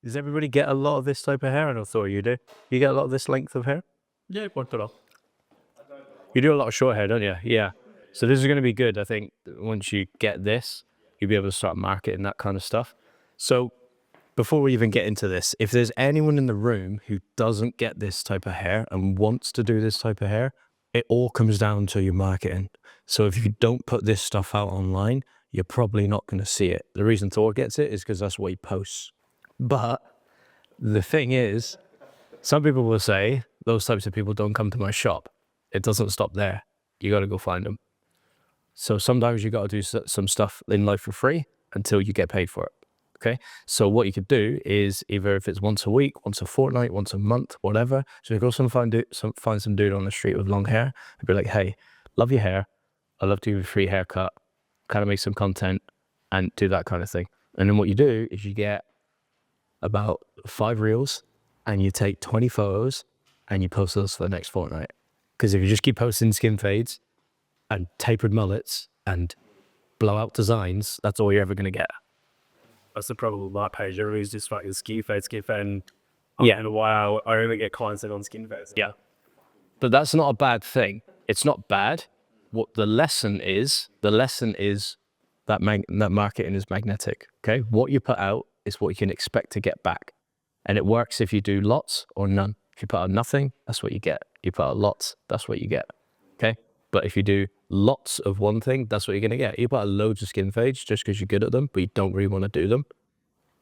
Does everybody get a lot of this type of hair? I don't thought you do. You get a lot of this length of hair? Yeah, quite a lot. You do a lot of short hair, don't you? Yeah. So this is going to be good. I think once you get this, you'll be able to start marketing that kind of stuff. So before we even get into this, if there's anyone in the room who doesn't get this type of hair and wants to do this type of hair, it all comes down to your marketing. So if you don't put this stuff out online, you're probably not going to see it. The reason Thor gets it is because that's what he posts. But the thing is, some people will say those types of people don't come to my shop. It doesn't stop there. You got to go find them. So sometimes you got to do some stuff in life for free until you get paid for it. Okay. So what you could do is either if it's once a week, once a fortnight, once a month, whatever. So you go find some dude on the street with long hair and be like, hey, love your hair. I love to give you a free haircut, kind of make some content and do that kind of thing. And then what you do is you get about 5 reels and you take 20 photos and you post those for the next fortnight. Because if you just keep posting skin fades and tapered mullets and blowout designs, that's all you're ever going to get. That's the problem with my page. Everybody's just fucking skin fade, and Yeah. and wow, I only get clients that on skin fades. Yeah. But that's not a bad thing. It's not bad. What the lesson is that marketing is magnetic. Okay. What you put out is what you can expect to get back. And it works if you do lots or none. If you put out nothing, that's what you get. You put out lots, that's what you get. Okay. But if you do lots of one thing, that's what you're going to get. You put out loads of skin fades just because you're good at them, but you don't really want to do them.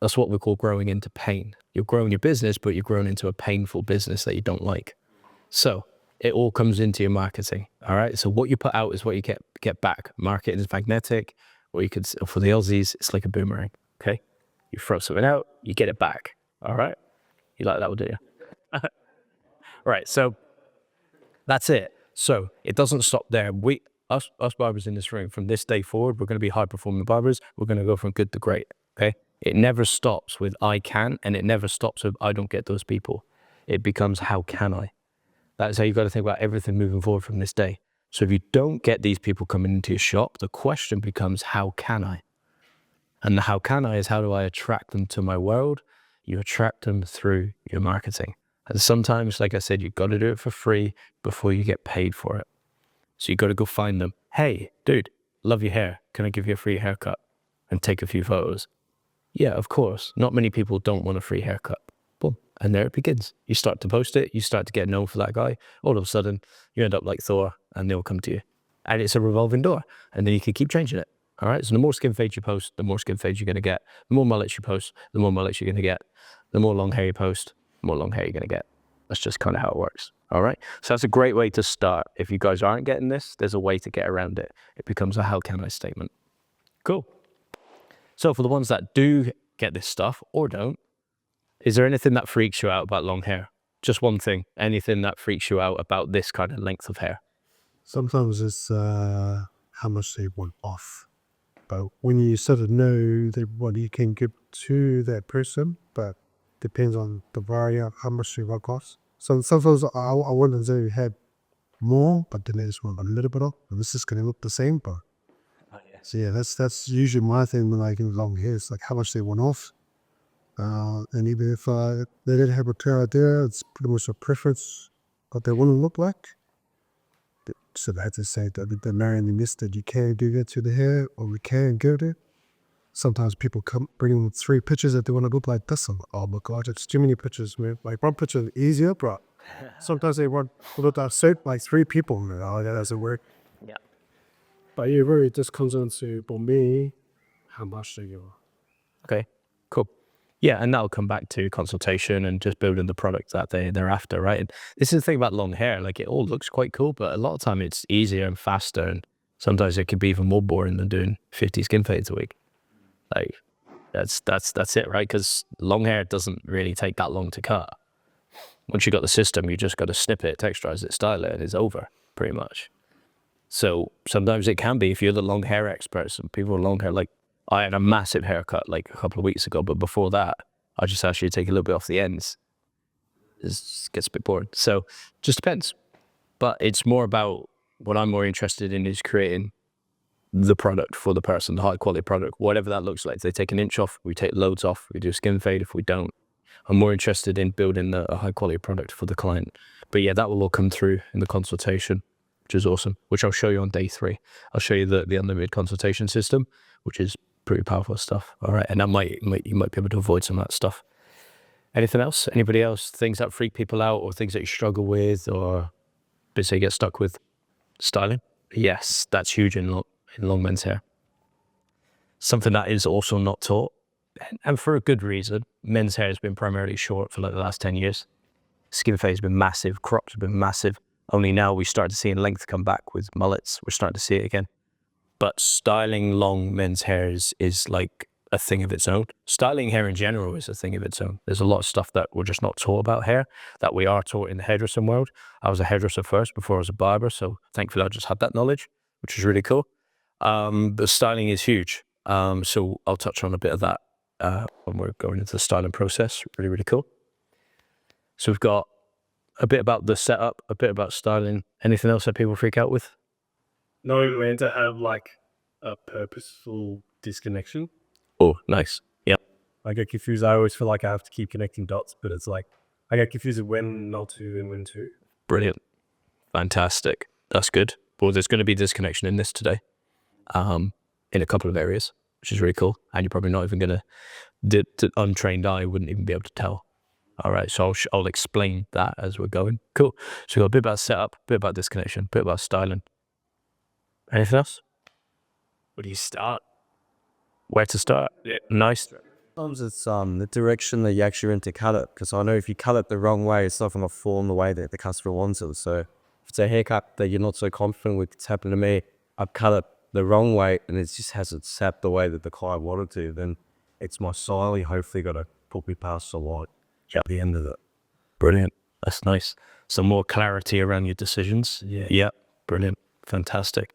That's what we call growing into pain. You're growing your business, but you're growing into a painful business that you don't like. So it all comes into your marketing. All right. So what you put out is what you get back. Marketing is magnetic, or you could, for the Aussies, it's like a boomerang. Okay. You throw something out, you get it back. All right. You like that one, do you? Right. So that's it. So it doesn't stop there. Us barbers in this room, from this day forward, we're going to be high performing barbers. We're going to go from good to great. Okay. It never stops with I can, and it never stops with I don't get those people. It becomes how can I? That's how you got to think about everything moving forward from this day. So if you don't get these people coming into your shop, the question becomes how can I? And the how can I is how do I attract them to my world? You attract them through your marketing. And sometimes, like I said, you've got to do it for free before you get paid for it. So you got to go find them. Hey, dude, love your hair. Can I give you a free haircut? And take a few photos. Yeah, of course. Not many people don't want a free haircut. Boom. And there it begins. You start to post it. You start to get known for that guy. All of a sudden, you end up like Thor and they'll come to you. And it's a revolving door. And then you can keep changing it. All right. So the more skin fades you post, the more skin fades you're going to get. The more mullets you post, the more mullets you're going to get. The more long hair you post, the more long hair you're going to get. That's just kind of how it works. All right. So that's a great way to start. If you guys aren't getting this, there's a way to get around it. It becomes a how can I statement. Cool. So for the ones that do get this stuff or don't, is there anything that freaks you out about long hair? Just one thing. Anything that freaks you out about this kind of length of hair? Sometimes it's how much they want off. But when you sort of know that what you can give to that person, but depends on the variety, how much they want cost. So sometimes I want to say have more, but then I just want a little bit off. And this is going to look the same, but so yeah, that's usually my thing when I get long hair. It's like how much they want off. And even if they didn't have a hair out there, it's pretty much a preference what they want to look like. So I had to say that the marrying this that you can do that to the hair, or we can go there. Sometimes people come bring 3 pictures that they want to look like this. Oh my God, it's too many pictures, man. Like one picture is easier, but sometimes they want to look like 3 people. Oh, that doesn't work. Yeah. But it really just comes down to, for me, how much they go. Okay, cool. Yeah, and that'll come back to consultation and just building the product that they're after, right? And this is the thing about long hair, like it all looks quite cool, but a lot of time it's easier and faster, and sometimes it can be even more boring than doing 50 skin fades a week. Like that's it, right? Because long hair doesn't really take that long to cut. Once you got the system, you just got to snip it, texturize it, style it, and it's over pretty much. So sometimes it can be, if you're the long hair expert, some people with long hair, like I had a massive haircut like a couple of weeks ago, but before that, I just asked you to take a little bit off the ends. It gets a bit boring. So just depends. But it's more about what I'm more interested in is creating the product for the person, the high quality product, whatever that looks like. If they take an inch off, we take loads off. We do a skin fade. If we don't, I'm more interested in building a high quality product for the client. But yeah, that will all come through in the consultation, which is awesome, which I'll show you on day 3. I'll show you the unlimited consultation system, which is pretty powerful stuff. All right. And that you might be able to avoid some of that stuff. Anything else? Anybody else? Things that freak people out or things that you struggle with or bits that you get stuck with? Styling? Yes, that's huge in long men's hair. Something that is also not taught, and for a good reason. Men's hair has been primarily short for like the last 10 years. Skin fade has been massive, crops have been massive. Only now we start to see length come back with mullets. We're starting to see it again. But styling long men's hair is like a thing of its own. Styling hair in general is a thing of its own. There's a lot of stuff that we're just not taught about hair that we are taught in the hairdressing world. I was a hairdresser first before I was a barber, so thankfully I just had that knowledge, which is really cool. But styling is huge. So I'll touch on a bit of that when we're going into the styling process. Really, really cool. So we've got a bit about the setup, a bit about styling. Anything else that people freak out with? Knowing when to have like a purposeful disconnection. Oh, nice. Yeah. I get confused. I always feel like I have to keep connecting dots, but it's like I get confused with when not to and when to. Brilliant. Fantastic. That's good. Well, there's going to be disconnection in this today, in a couple of areas, which is really cool. And you're probably not even going to, the untrained eye wouldn't even be able to tell. All right, so I'll explain that as we're going. Cool. So we've got a bit about setup, a bit about disconnection, a bit about styling. Anything else? Where do you start? Where to start? Yeah. Nice. Sometimes it's the direction that you actually want to cut it, because I know if you cut it the wrong way, it's not going to form the way that the customer wants it. So if it's a haircut that you're not so confident with, it's happened to me, I've cut it the wrong way and it just hasn't sat the way that the client wanted to, then it's my styling hopefully got to put me past a lot at the end of it. Brilliant. That's nice. Some more clarity around your decisions. Yeah. Yeah. Brilliant. Fantastic.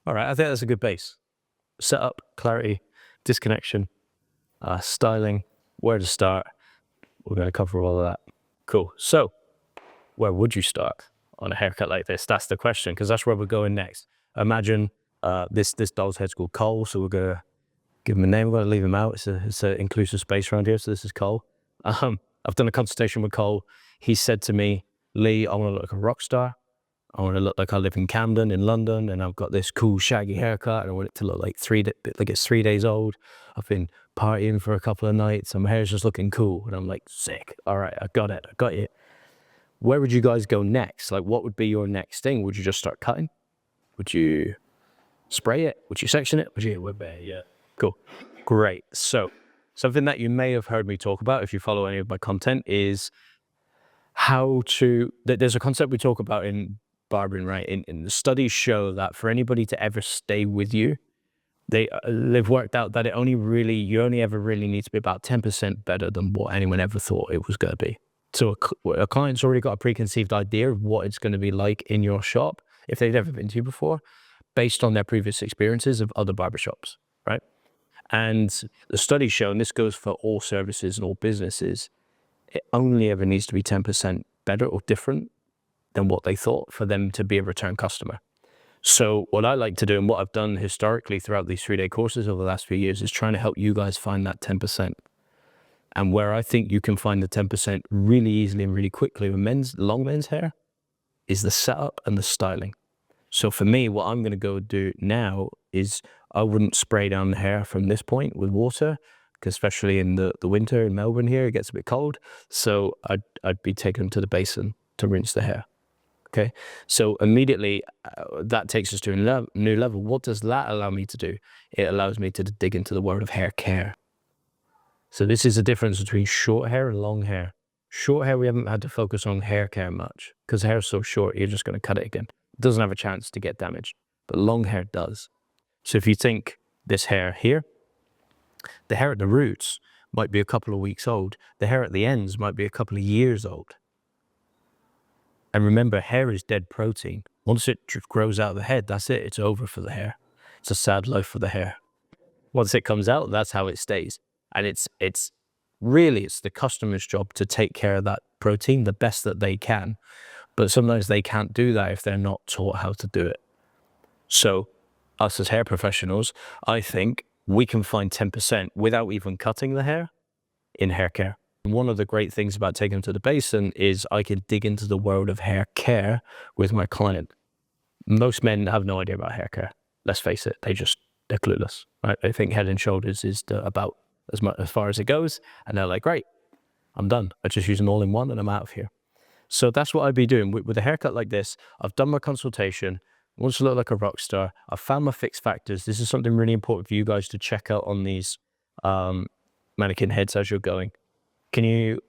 All right, I think that's a good base. Setup, clarity, disconnection, styling, where to start. We're going to cover all of that. Cool. So where would you start on a haircut like this? That's the question, because that's where we're going next. Imagine this doll's head's called Cole, so we're going to give him a name. We're going to leave him out. It's an inclusive space around here, so this is Cole. I've done a consultation with Cole. He said to me, Lee, I want to look like a rock star. I want to look like I live in Camden in London, and I've got this cool shaggy haircut, and I want it to look like it's 3 days old. I've been partying for a couple of nights, and my hair's just looking cool. And I'm like, sick. All right, I got it. I got you. Where would you guys go next? Like, what would be your next thing? Would you just start cutting? Would you spray it? Would you section it? Would you? Yeah. Cool. Great. So something that you may have heard me talk about if you follow any of my content is there's a concept we talk about in barbering, right? In the studies show that for anybody to ever stay with you, they've worked out that you only ever really need to be about 10% better than what anyone ever thought it was going to be. So a client's already got a preconceived idea of what it's going to be like in your shop, if they've never been to you before, based on their previous experiences of other barbershops, right? And the studies show, and this goes for all services and all businesses, it only ever needs to be 10% better or different than what they thought for them to be a return customer. So what I like to do, and what I've done historically throughout these 3-day courses over the last few years, is trying to help you guys find that 10%. And where I think you can find the 10% really easily and really quickly with long men's hair is the setup and the styling. So for me, what I'm going to go do now is I wouldn't spray down the hair from this point with water, because especially in the winter in Melbourne here, it gets a bit cold. So I'd be taking them to the basin to rinse the hair. Okay, so immediately that takes us to a new level. What does that allow me to do? It allows me to dig into the world of hair care. So this is the difference between short hair and long hair. Short hair, we haven't had to focus on hair care much because hair is so short, you're just going to cut it again. It doesn't have a chance to get damaged, but long hair does. So if you think this hair here, the hair at the roots might be a couple of weeks old. The hair at the ends might be a couple of years old. And remember, hair is dead protein. Once it grows out of the head, that's it. It's over for the hair. It's a sad life for the hair. Once it comes out, that's how it stays. And it's the customer's job to take care of that protein the best that they can. But sometimes they can't do that if they're not taught how to do it. So us as hair professionals, I think we can find 10% without even cutting the hair in hair care. And one of the great things about taking them to the basin is I can dig into the world of hair care with my client. Most men have no idea about hair care. Let's face it, they're clueless, right? They think Head and Shoulders is about as far as it goes, and they're like, great, I'm done. I just use an all-in-one and I'm out of here. So that's what I'd be doing with a haircut like this. I've done my consultation. I want to look like a rock star. I've found my fixed factors. This is something really important for you guys to check out on these mannequin heads as you're going. Can you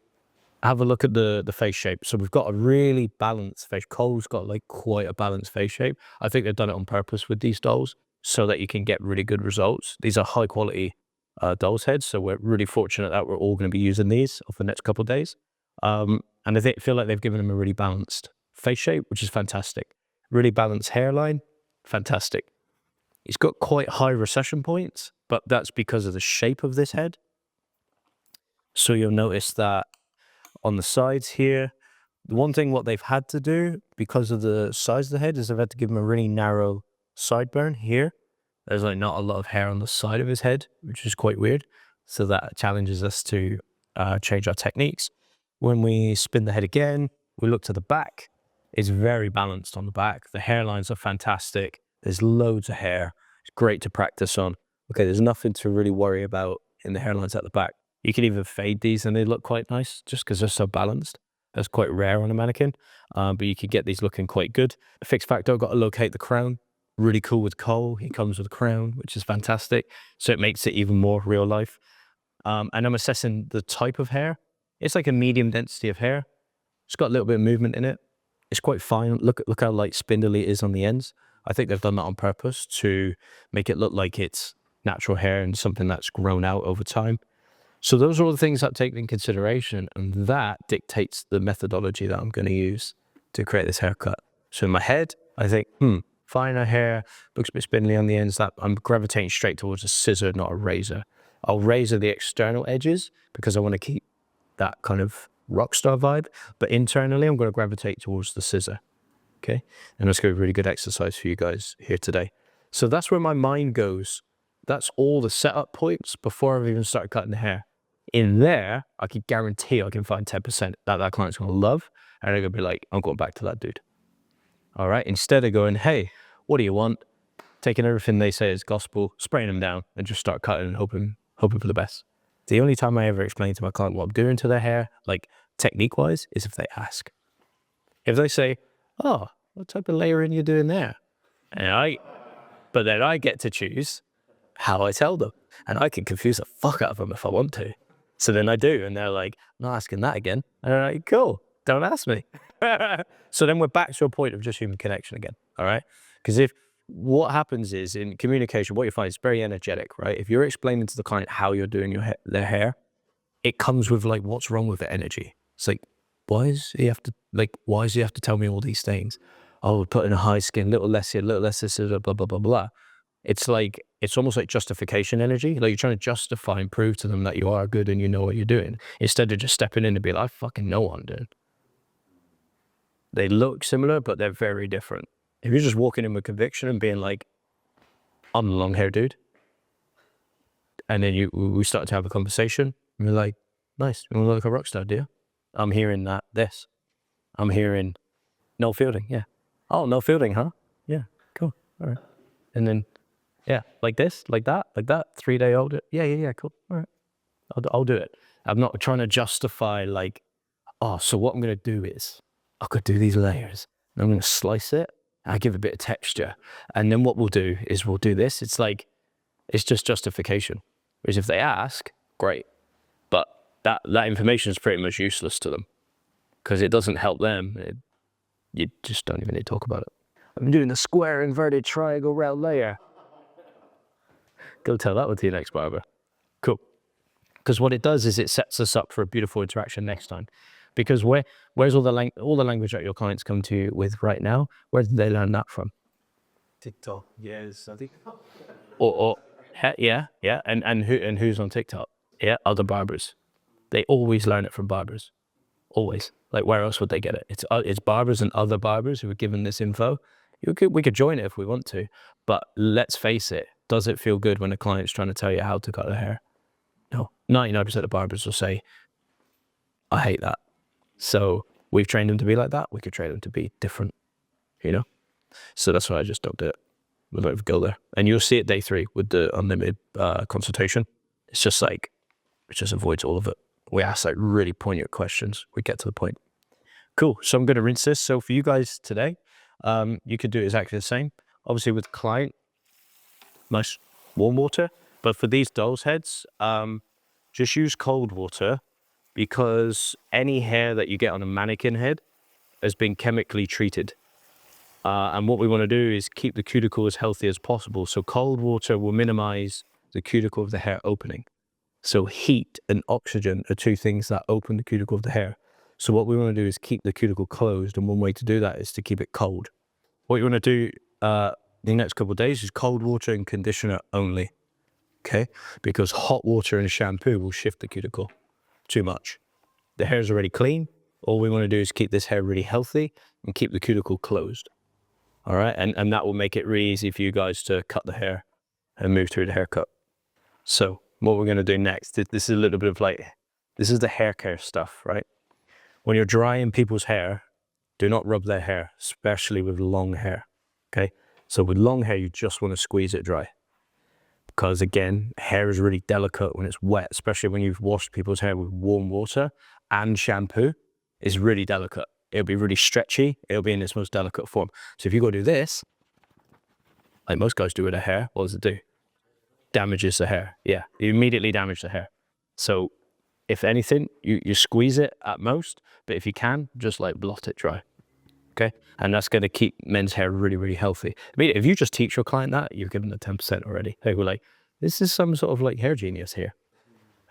have a look at the face shape? So we've got a really balanced face. Cole's got like quite a balanced face shape. I think they've done it on purpose with these dolls so that you can get really good results. These are high quality dolls heads, so we're really fortunate that we're all going to be using these over the next couple of days. And I feel like they've given them a really balanced face shape, which is fantastic. Really balanced hairline, fantastic. It's got quite high recession points, but that's because of the shape of this head. So you'll notice that on the sides here, the one thing what they've had to do because of the size of the head is they've had to give him a really narrow sideburn here. There's like not a lot of hair on the side of his head, which is quite weird. So that challenges us to change our techniques. When we spin the head again, we look to the back. It's very balanced on the back. The hairlines are fantastic. There's loads of hair. It's great to practice on. Okay, there's nothing to really worry about in the hairlines at the back. You can even fade these and they look quite nice just because they're so balanced. That's quite rare on a mannequin, but you can get these looking quite good. Fixed factor, I've got to locate the crown. Really cool with Cole. He comes with a crown, which is fantastic. So it makes it even more real life. And I'm assessing the type of hair. It's like a medium density of hair. It's got a little bit of movement in it. It's quite fine. Look how like spindly it is on the ends. I think they've done that on purpose to make it look like it's natural hair and something that's grown out over time. So those are all the things that take in consideration, and that dictates the methodology that I'm going to use to create this haircut. So in my head, I think, finer hair, looks a bit spindly on the ends, that I'm gravitating straight towards a scissor, not a razor. I'll razor the external edges because I want to keep that kind of rock star vibe, but internally I'm going to gravitate towards the scissor. Okay, and that's going to be a really good exercise for you guys here today. So that's where my mind goes. That's all the setup points before I've even started cutting the hair. In there, I can guarantee I can find 10% that client's going to love, and they're going to be like, I'm going back to that dude. All right, instead of going, hey, what do you want? Taking everything they say as gospel, spraying them down, and just start cutting and hoping for the best. The only time I ever explain to my client what I'm doing to their hair, like technique-wise, is if they ask. If they say, oh, what type of layering you doing there? But then I get to choose how I tell them. And I can confuse the fuck out of them if I want to. So then I do, and they're like, I'm not asking that again. And I'm like, cool, don't ask me. So then we're back to a point of just human connection again, all right? Because what happens is in communication, what you find is very energetic, right? If you're explaining to the client how you're doing their hair, it comes with like, what's wrong with the energy? It's like, why does he have to tell me all these things? Oh, put in a high skin, little less here, little less this, blah, blah, blah, blah. It's almost like justification energy. Like you're trying to justify and prove to them that you are good and you know what you're doing, instead of just stepping in and be like, I fucking know what I'm doing. They look similar, but they're very different. If you're just walking in with conviction and being like, I'm the long hair dude, and then we start to have a conversation, and we're like, nice, you want to look like a rock star, do you? I'm hearing this. I'm hearing no fielding, yeah. Oh, no fielding, huh? Yeah, cool, all right. And then, yeah, like this, like that, 3-day-old, yeah, cool, all right. I'll do it. I'm not trying to justify like, oh, so what I'm going to do is, I could do these layers, and I'm going to slice it, I give a bit of texture, and then what we'll do is we'll do this. It's like, it's just justification. Whereas if they ask, great. But that information is pretty much useless to them because it doesn't help them. You just don't even need to talk about it. I'm doing the square inverted triangle round layer. Go tell that one to your next barber. Cool. Because what it does is it sets us up for a beautiful interaction next time. Because where's all the language that your clients come to you with right now? Where did they learn that from? TikTok, yes, I think. Yeah. And who's on TikTok? Yeah, other barbers. They always learn it from barbers. Always. Like, where else would they get it? It's barbers and other barbers who are given this info. We could join it if we want to, but let's face it. Does it feel good when a client's trying to tell you how to cut their hair? No. 99% of barbers will say, I hate that. So we've trained them to be like that. We could train them to be different, you know? So that's why I just don't do it. We don't even go there. And you'll see it day 3 with the unlimited consultation. It's just like, it just avoids all of it. We ask like really poignant questions. We get to the point. Cool. So I'm going to rinse this. So for you guys today, you could do exactly the same. Obviously with the client, nice warm water. But for these doll's heads, just use cold water, because any hair that you get on a mannequin head has been chemically treated. And what we want to do is keep the cuticle as healthy as possible. So cold water will minimize the cuticle of the hair opening. So heat and oxygen are 2 things that open the cuticle of the hair. So what we want to do is keep the cuticle closed. And one way to do that is to keep it cold. What you want to do the next couple of days is cold water and conditioner only. Okay? Because hot water and shampoo will shift the cuticle too much. The hair is already clean. All we want to do is keep this hair really healthy and keep the cuticle closed. All right? And that will make it really easy for you guys to cut the hair and move through the haircut. So what we're going to do next, this is a little bit of like, this is the hair care stuff, right? When you're drying people's hair, do not rub their hair, especially with long hair, okay? So with long hair, you just want to squeeze it dry. Because again, hair is really delicate when it's wet, especially when you've washed people's hair with warm water and shampoo. It's really delicate. It'll be really stretchy. It'll be in its most delicate form. So if you go do this, like most guys do with their hair, what does it do? Damages the hair. Yeah, you immediately damage the hair. So if anything, you squeeze it at most, but if you can, just like blot it dry. Okay, and that's going to keep men's hair really, really healthy. I mean, if you just teach your client that, you've given them 10% already. They were like, this is some sort of like hair genius here.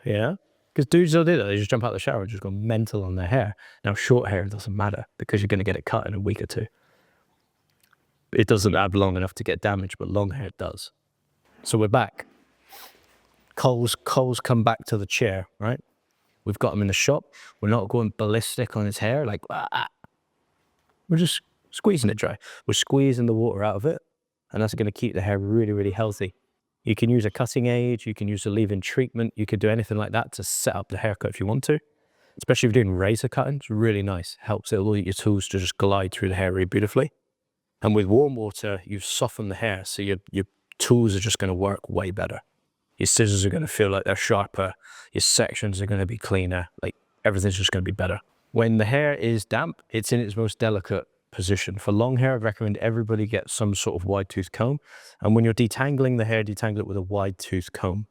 Yeah, because dudes don't do that. They just jump out of the shower and just go mental on their hair. Now, short hair doesn't matter because you're going to get it cut in a week or 2. It doesn't have long enough to get damaged, but long hair does. So we're back. Cole's come back to the chair, right? We've got him in the shop. We're not going ballistic on his hair, like, ah. We're just squeezing it dry. We're squeezing the water out of it, and that's going to keep the hair really, really healthy. You can use a cutting aid, you can use a leave-in treatment, you could do anything like that to set up the haircut if you want to. Especially if you're doing razor cutting, it's really nice. Helps all your tools to just glide through the hair really beautifully. And with warm water, you soften the hair, so your tools are just going to work way better. Your scissors are going to feel like they're sharper. Your sections are going to be cleaner. Like everything's just going to be better. When the hair is damp, it's in its most delicate position. For long hair, I'd recommend everybody get some sort of wide tooth comb. And when you're detangling the hair, detangle it with a wide tooth comb,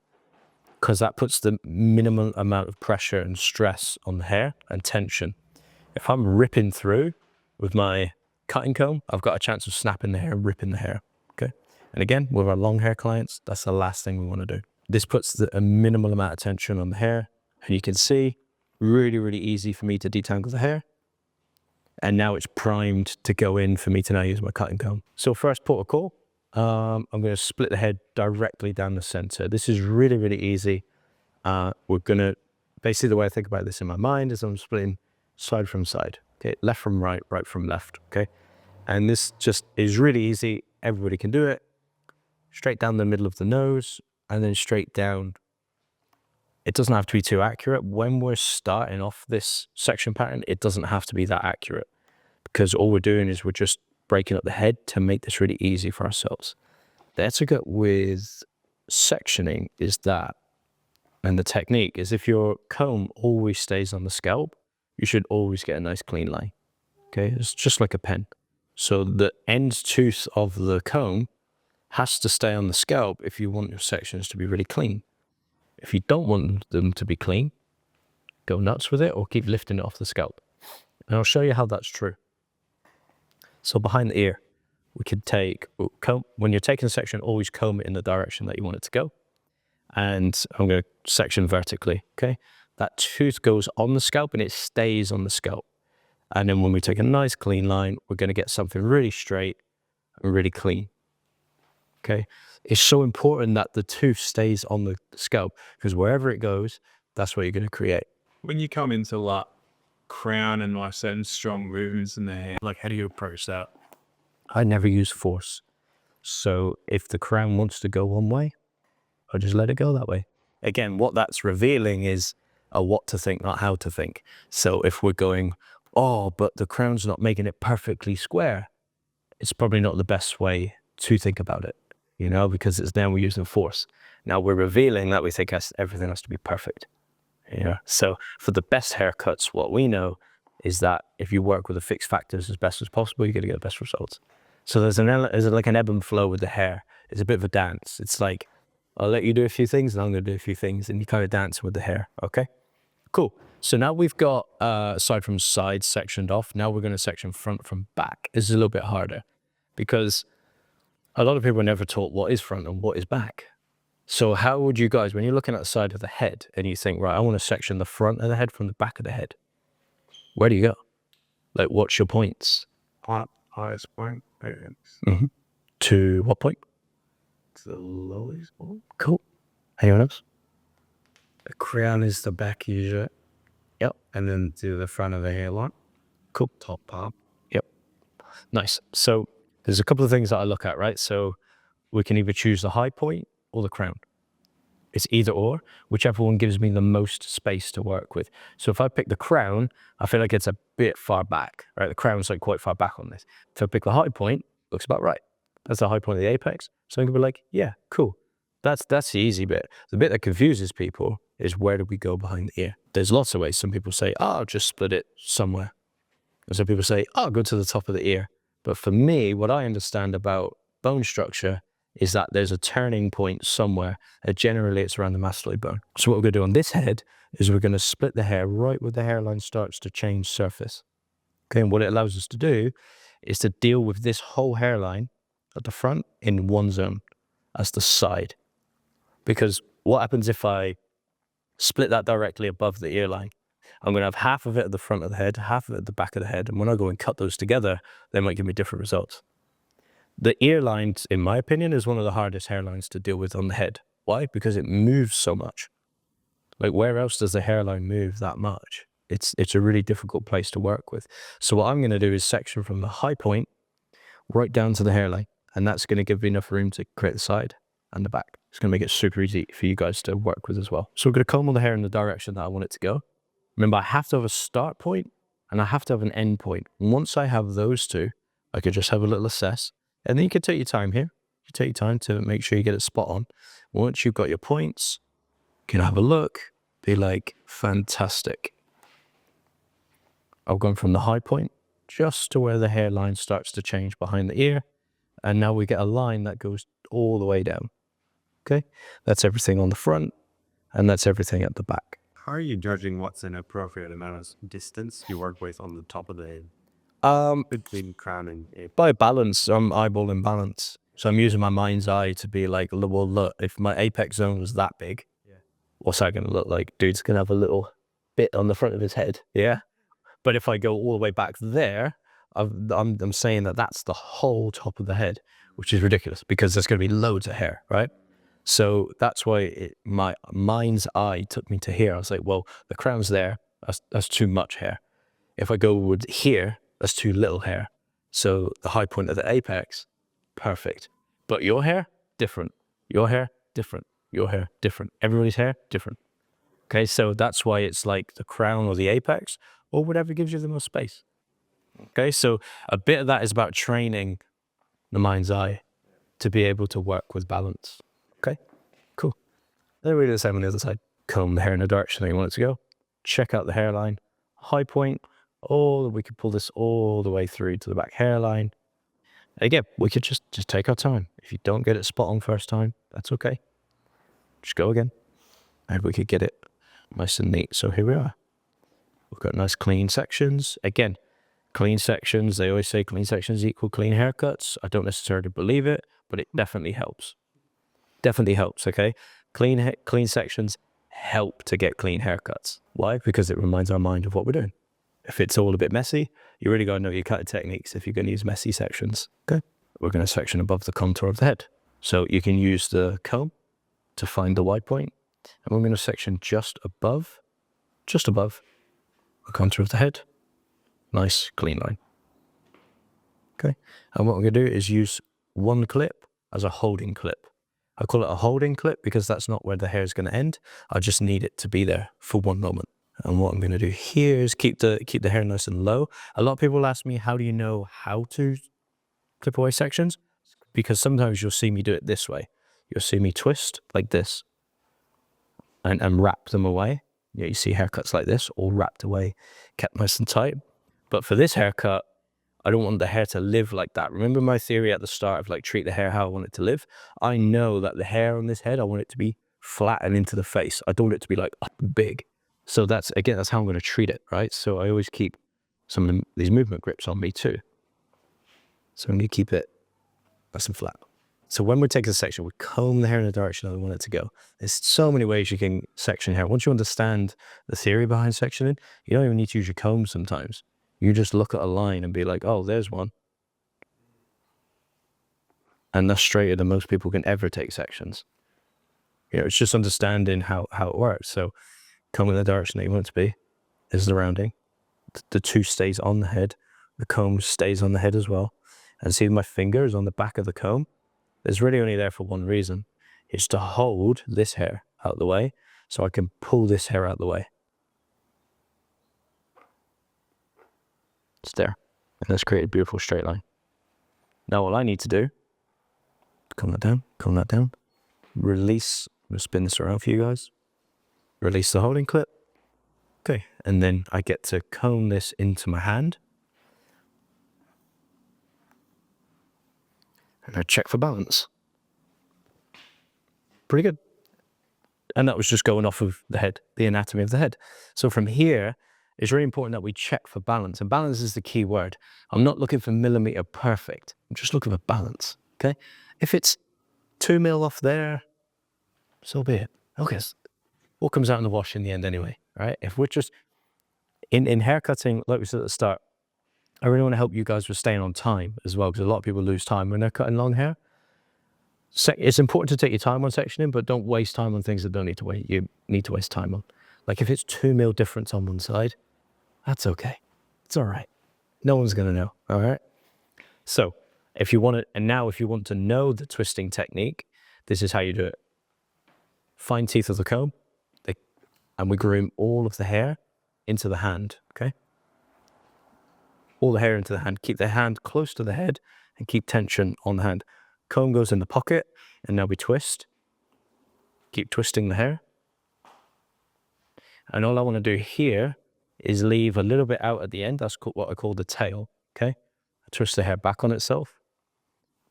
because that puts the minimum amount of pressure and stress on the hair and tension. If I'm ripping through with my cutting comb, I've got a chance of snapping the hair and ripping the hair. Okay. And again, with our long hair clients, that's the last thing we want to do. This puts a minimal amount of tension on the hair, and you can see really, really easy for me to detangle the hair. And now it's primed to go in for me to now use my cutting comb. So first port of call, I'm going to split the head directly down the center. This is really, really easy. We're going to, basically the way I think about this in my mind is I'm splitting side from side. Okay, left from right, right from left. Okay, and this just is really easy. Everybody can do it. Straight down the middle of the nose, and then straight down. It doesn't have to be too accurate. When we're starting off this section pattern, it doesn't have to be that accurate, because all we're doing is we're just breaking up the head to make this really easy for ourselves. The etiquette with sectioning is that, and the technique is, if your comb always stays on the scalp, you should always get a nice clean line. Okay, it's just like a pen. So the end tooth of the comb has to stay on the scalp if you want your sections to be really clean. If you don't want them to be clean, go nuts with it or keep lifting it off the scalp. And I'll show you how that's true. So behind the ear, we could take, when you're taking a section, always comb it in the direction that you want it to go. And I'm going to section vertically, okay? That tooth goes on the scalp and it stays on the scalp. And then when we take a nice clean line, we're going to get something really straight and really clean. Okay, it's so important that the tooth stays on the scalp, because wherever it goes, that's what you're going to create. When you come into like crown and like certain strong movements in the hair, like how do you approach that? I never use force. So if the crown wants to go one way, I just let it go that way. Again, what that's revealing is a what to think, not how to think. So if we're going, oh, but the crown's not making it perfectly square, it's probably not the best way to think about it, you know, because it's now we're using force. Now we're revealing that we think everything has to be perfect. Yeah. So for the best haircuts, what we know is that if you work with the fixed factors as best as possible, you're going to get the best results. So there's like an ebb and flow with the hair. It's a bit of a dance. It's like, I'll let you do a few things and I'm going to do a few things, and you kind of dance with the hair. Okay, cool. So now we've got, aside from sides sectioned off, now we're going to section front from back. This is a little bit harder because a lot of people are never taught what is front and what is back. So how would you guys, when you're looking at the side of the head and you think, right, I want to section the front of the head from the back of the head, where do you go? Like, what's your points? Highest point. To what point? To the lowest point. Cool. Anyone else? The crown is the back usually. Yep. And then to the front of the hairline. Cool. Top part. Yep. Nice. So there's a couple of things that I look at, right? So we can either choose the high point or the crown. It's either or, whichever one gives me the most space to work with. So if I pick the crown, I feel like it's a bit far back, right? The crown's like quite far back on this. If I pick the high point, looks about right. That's the high point of the apex. So I'm gonna be like, yeah, cool. That's the easy bit. The bit that confuses people is where do we go behind the ear? There's lots of ways. Some people say, oh, I'll just split it somewhere. And some people say, oh, I'll go to the top of the ear. But for me, what I understand about bone structure is that there's a turning point somewhere, and generally it's around the mastoid bone. So what we're going to do on this head is we're going to split the hair right where the hairline starts to change surface. Okay, and what it allows us to do is to deal with this whole hairline at the front in one zone as the side. Because what happens if I split that directly above the ear line? I'm going to have half of it at the front of the head, half of it at the back of the head, and when I go and cut those together, they might give me different results. The ear line, in my opinion, is one of the hardest hairlines to deal with on the head. Why? Because it moves so much. Like, where else does the hairline move that much? It's a really difficult place to work with. So what I'm going to do is section from the high point right down to the hairline, and that's going to give me enough room to create the side and the back. It's going to make it super easy for you guys to work with as well. So we're going to comb all the hair in the direction that I want it to go. Remember, I have to have a start point and I have to have an end point. And once I have those two, I could just have a little assess. And then you can take your time here. You take your time to make sure you get it spot on. Once you've got your points, you can have a look, be like, fantastic. I've gone from the high point just to where the hairline starts to change behind the ear. And now we get a line that goes all the way down. Okay, that's everything on the front and that's everything at the back. How are you judging what's an appropriate amount of distance you work with on the top of the head? Between crown and ear? By balance, I'm eyeballing balance. So I'm using my mind's eye to be like, well, look, if my apex zone was that big, what's that going to look like? Dude's going to have a little bit on the front of his head, yeah? But if I go all the way back there, I'm saying that that's the whole top of the head, which is ridiculous because there's going to be loads of hair, right? So that's why my mind's eye took me to here. I was like, well, the crown's there. That's too much hair. If I go with here, that's too little hair. So the high point of the apex, perfect. But your hair, different. Your hair, different. Your hair, different. Everybody's hair, different. Okay, so that's why it's like the crown or the apex or whatever gives you the most space. Okay, so a bit of that is about training the mind's eye to be able to work with balance. Okay, cool. Then we do the same on the other side. Comb the hair in the direction that you want it to go. Check out the hairline. High point. We could pull this all the way through to the back hairline. Again, we could just take our time. If you don't get it spot on first time, that's okay. Just go again. And we could get it nice and neat. So here we are. We've got nice clean sections. Again, clean sections, they always say clean sections equal clean haircuts. I don't necessarily believe it, but it definitely helps. Definitely helps, okay? Clean sections help to get clean haircuts. Why? Because it reminds our mind of what we're doing. If it's all a bit messy, you really got to know your cutting techniques if you're going to use messy sections. Okay. We're going to section above the contour of the head. So you can use the comb to find the wide point. And we're going to section just above the contour of the head. Nice, clean line. Okay. And what we're going to do is use one clip as a holding clip. I call it a holding clip because that's not where the hair is going to end. I just need it to be there for one moment. And what I'm going to do here is keep the hair nice and low. A lot of people ask me, how do you know how to clip away sections? Because sometimes you'll see me do it this way. You'll see me twist like this and wrap them away. Yeah, you see haircuts like this, all wrapped away, kept nice and tight. But for this haircut, I don't want the hair to live like that. Remember my theory at the start of like treat the hair how I want it to live? I know that the hair on this head, I want it to be flat and into the face. I don't want it to be like up and big. So that's how I'm going to treat it, right? So I always keep some of these movement grips on me too. So I'm going to keep it nice and flat. So when we take a section, we comb the hair in the direction that we want it to go. There's so many ways you can section hair. Once you understand the theory behind sectioning, you don't even need to use your comb sometimes. You just look at a line and be like, oh, there's one. And that's straighter than most people can ever take sections. You know, it's just understanding how it works. So comb in the direction that you want it to be is the rounding. The two stays on the head. The comb stays on the head as well. And see my finger is on the back of the comb. It's really only there for one reason. It's to hold this hair out of the way so I can pull this hair out of the way. It's there. And let's create a beautiful straight line. Now all I need to do, comb that down, release, I'm gonna spin this around for you guys. Release the holding clip. Okay, and then I get to comb this into my hand. And I check for balance. Pretty good. And that was just going off of the head, the anatomy of the head. So from here, it's really important that we check for balance. And balance is the key word. I'm not looking for millimeter perfect. I'm just looking for balance, okay? If it's 2 mil off there, so be it. Okay, what comes out in the wash in the end anyway, right? If we're just, in hair cutting, like we said at the start, I really want to help you guys with staying on time as well, because a lot of people lose time when they're cutting long hair. It's important to take your time on sectioning, but don't waste time on things that don't need to wait. You need to waste time on. Like if it's 2 mil difference on one side, that's okay. It's all right. No one's going to know, all right? So if you want to, and now if you want to know the twisting technique, this is how you do it. Fine teeth of the comb, and we groom all of the hair into the hand, okay? All the hair into the hand. Keep the hand close to the head and keep tension on the hand. Comb goes in the pocket, and now we twist. Keep twisting the hair. And all I want to do here is leave a little bit out at the end. That's what I call the tail, okay? I twist the hair back on itself.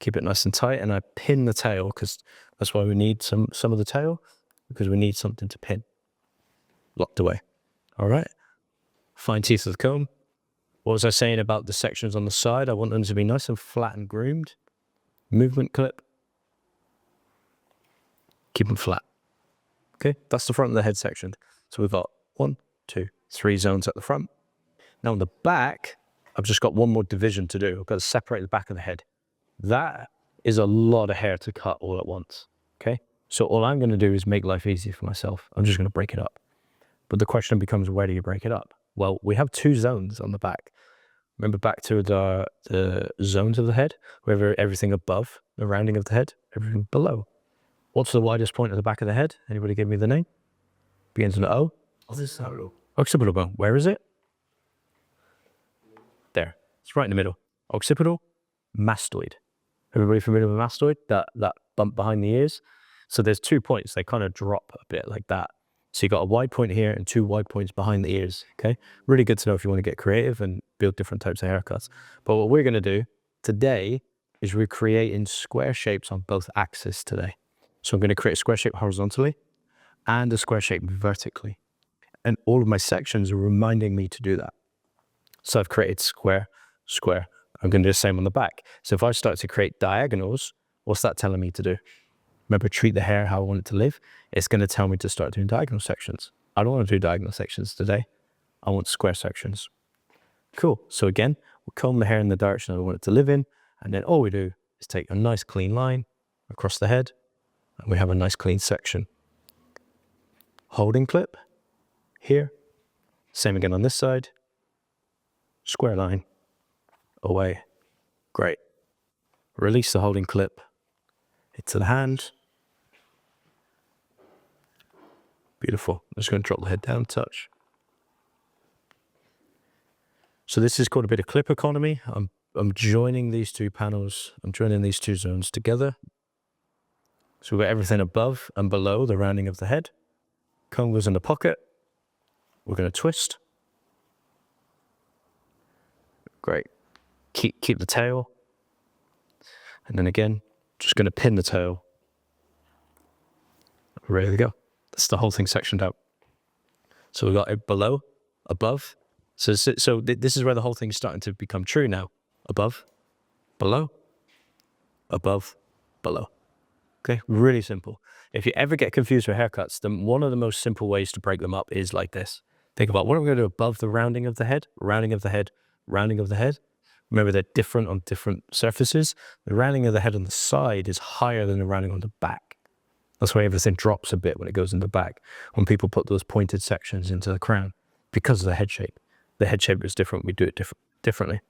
Keep it nice and tight, and I pin the tail, because that's why we need some of the tail, because we need something to pin. Locked away. All right? Fine teeth of the comb. What was I saying about the sections on the side? I want them to be nice and flat and groomed. Movement clip. Keep them flat. Okay, that's the front of the head section. So we've got 1, 2, 3 zones at the front. Now on the back, I've just got one more division to do. I've got to separate the back of the head. That is a lot of hair to cut all at once. Okay, so all I'm going to do is make life easy for myself. I'm just going to break it up. But the question becomes, where do you break it up? Well, we have 2 zones on the back. Remember back to the zones of the head? We have everything above, the rounding of the head, everything below. What's the widest point at the back of the head? Anybody give me the name? Begins with an O. Occipital bone. Where is it? There. It's right in the middle. Occipital, mastoid. Everybody familiar with mastoid? That bump behind the ears? So there's 2 points. They kind of drop a bit like that. So you got a wide point here and 2 wide points behind the ears, okay? Really good to know if you want to get creative and build different types of haircuts. But what we're going to do today is we're creating square shapes on both axes today. So I'm going to create a square shape horizontally and a square shape vertically. And all of my sections are reminding me to do that. So I've created square, square. I'm going to do the same on the back. So if I start to create diagonals, what's that telling me to do? Remember, treat the hair how I want it to live. It's going to tell me to start doing diagonal sections. I don't want to do diagonal sections today. I want square sections. Cool. So again, we'll comb the hair in the direction I want it to live in. And then all we do is take a nice clean line across the head. And we have a nice clean section. Holding clip here. Same again on this side. Square line. Away. Great. Release the holding clip into the hand. Beautiful. I'm just going to drop the head down, touch. So this is called a bit of clip economy. I'm joining these two panels. I'm joining these two zones together. So we've got everything above and below the rounding of the head. Comb goes in the pocket. We're going to twist. Great. Keep the tail. And then again, just going to pin the tail. Ready to go. That's the whole thing sectioned out. So we've got it below, above. So this is where the whole thing's starting to become true now. Above, below, above, below. Okay, really simple. If you ever get confused with haircuts, then one of the most simple ways to break them up is like this. Think about what am I going to do above the rounding of the head, rounding of the head, rounding of the head. Remember, they're different on different surfaces. The rounding of the head on the side is higher than the rounding on the back. That's why everything drops a bit when it goes in the back, when people put those pointed sections into the crown, because of the head shape. The head shape is different, we do it differently.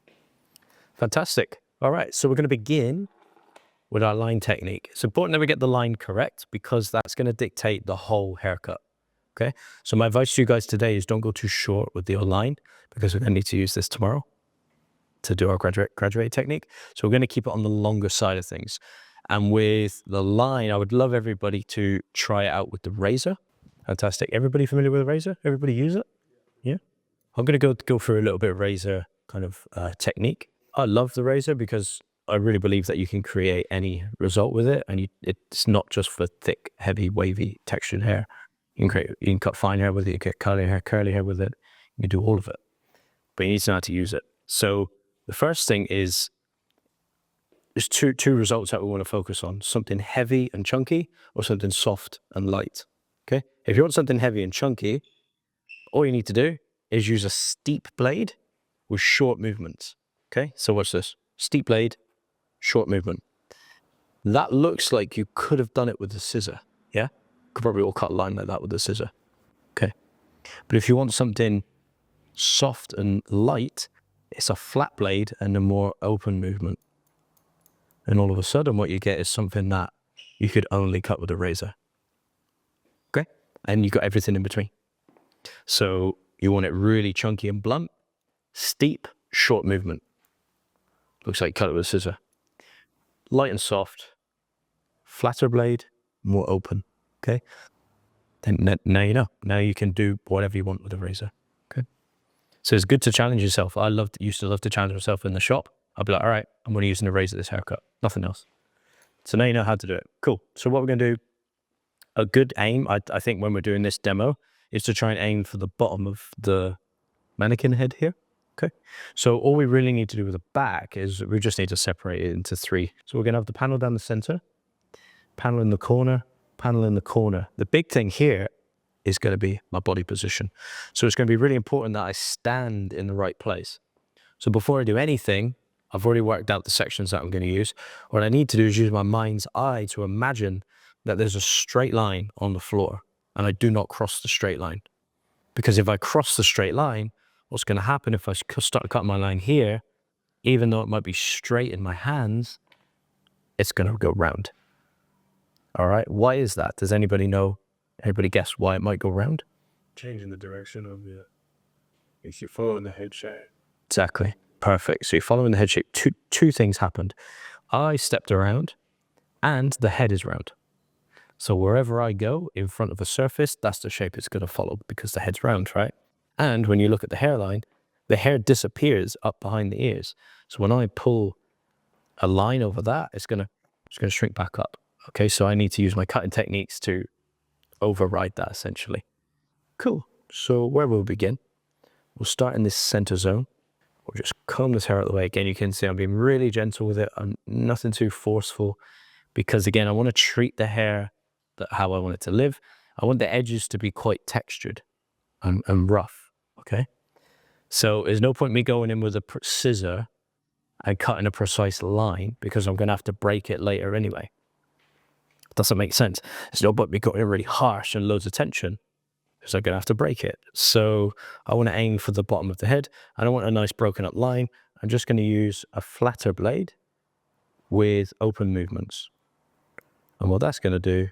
Fantastic. All right, so we're going to begin with our line technique. It's important that we get the line correct because that's going to dictate the whole haircut. Okay, so my advice to you guys today is don't go too short with your line because we're going to need to use this tomorrow to do our graduate technique. So we're going to keep it on the longer side of things. And with the line, I would love everybody to try it out with the razor. Fantastic. Everybody familiar with a razor? Everybody use it? Yeah. I'm going to go through a little bit of razor kind of technique. I love the razor because I really believe that you can create any result with it. And it's not just for thick, heavy, wavy, textured hair. You can cut fine hair with it, you can get curly hair with it. You can do all of it. But you need to know how to use it. So the first thing is, there's two results that we want to focus on. Something heavy and chunky or something soft and light. Okay? If you want something heavy and chunky, all you need to do is use a steep blade with short movements. Okay? So watch this. Steep blade, short movement. That looks like you could have done it with a scissor. Yeah? Could probably all cut a line like that with a scissor. Okay? But if you want something soft and light, it's a flat blade and a more open movement. And all of a sudden what you get is something that you could only cut with a razor. Okay? And you've got everything in between. So you want it really chunky and blunt, steep, short movement. Looks like you cut it with a scissor. Light and soft, flatter blade, more open. Okay? Then now you know. Now you can do whatever you want with a razor. Okay? So it's good to challenge yourself. I used to love to challenge myself in the shop. I'd be like, all right, I'm going to use a razor this haircut. Nothing else. So now you know how to do it. Cool. So what we're going to do, a good aim, I think when we're doing this demo, is to try and aim for the bottom of the mannequin head here. Okay. So all we really need to do with the back is we just need to separate it into three. So we're going to have the panel down the center, panel in the corner, panel in the corner. The big thing here is going to be my body position. So it's going to be really important that I stand in the right place. So before I do anything, I've already worked out the sections that I'm going to use. What I need to do is use my mind's eye to imagine that there's a straight line on the floor and I do not cross the straight line. Because if I cross the straight line, what's going to happen if I start cutting my line here, even though it might be straight in my hands, it's going to go round. All right. Why is that? Does anybody know? Anybody guess why it might go round? Changing the direction of it. If you're following the head shape. Exactly. Perfect. So you're following the head shape. Two things happened. I stepped around and the head is round. So wherever I go in front of a surface, that's the shape it's going to follow because the head's round, right? And when you look at the hairline, the hair disappears up behind the ears. So when I pull a line over that, it's going to shrink back up. Okay, so I need to use my cutting techniques to override that essentially. Cool. So where we'll begin, we'll start in this center zone. We'll just comb this hair out of the way. Again, you can see I'm being really gentle with it. I'm nothing too forceful because again, I want to treat the hair how I want it to live. I want the edges to be quite textured and rough, okay? So there's no point me going in with a scissor and cutting a precise line because I'm going to have to break it later anyway. Doesn't make sense. There's no point me going in really harsh and loads of tension because I'm going to have to break it. So I want to aim for the bottom of the head. I don't want a nice broken up line. I'm just going to use a flatter blade with open movements. And what that's going to do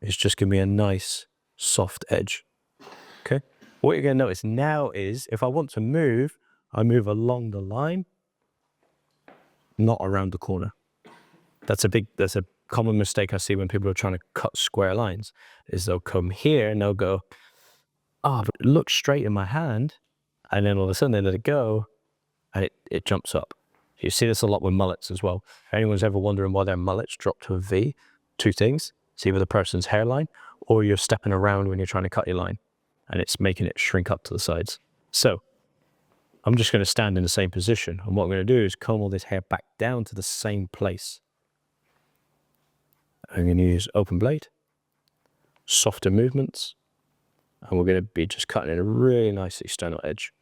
is just give me a nice soft edge. Okay. What you're going to notice now is if I want to move, I move along the line, not around the corner. That's a common mistake I see when people are trying to cut square lines, is they'll come here and they'll go, but it looks straight in my hand, and then all of a sudden they let it go, and it jumps up. You see this a lot with mullets as well. If anyone's ever wondering why their mullets drop to a V, two things: it's either the person's hairline, or you're stepping around when you're trying to cut your line, and it's making it shrink up to the sides. So I'm just going to stand in the same position, and what I'm going to do is comb all this hair back down to the same place. I'm going to use open blade, softer movements, and we're going to be just cutting in a really nice external edge.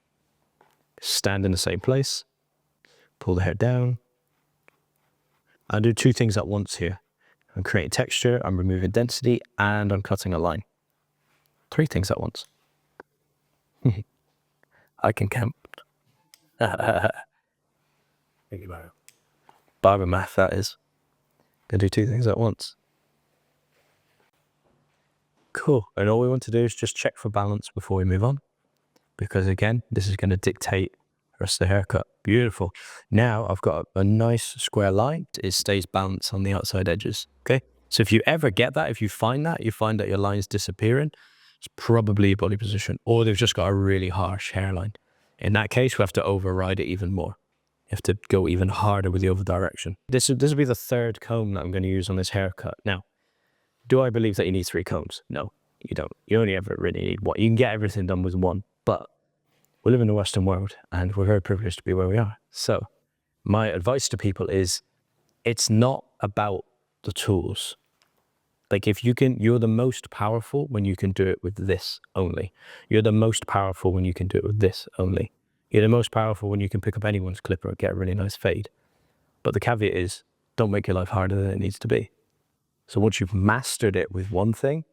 Stand in the same place, pull the hair down. I do two things at once here. I'm creating texture, I'm removing density, and I'm cutting a line. Three things at once. I can count. Thank you, Barber. Barber math, that is. Gonna do two things at once. Cool. And all we want to do is just check for balance before we move on, because again, this is going to dictate the rest of the haircut. Beautiful. Now I've got a nice square line. It stays balanced on the outside edges. Okay. So if you ever get that, if you find that your line's disappearing, it's probably your body position, or they've just got a really harsh hairline. In that case, we have to override it even more. You have to go even harder with the other direction. This will be the third comb that I'm going to use on this haircut. Now, do I believe that you need 3 combs? No, you don't. You only ever really need one. You can get everything done with one, but we live in the Western world and we're very privileged to be where we are. So my advice to people is, it's not about the tools. Like you're the most powerful when you can do it with this only. You're the most powerful when you can do it with this only. You're the most powerful when you can pick up anyone's clipper and get a really nice fade. But the caveat is, don't make your life harder than it needs to be. So once you've mastered it with one thing,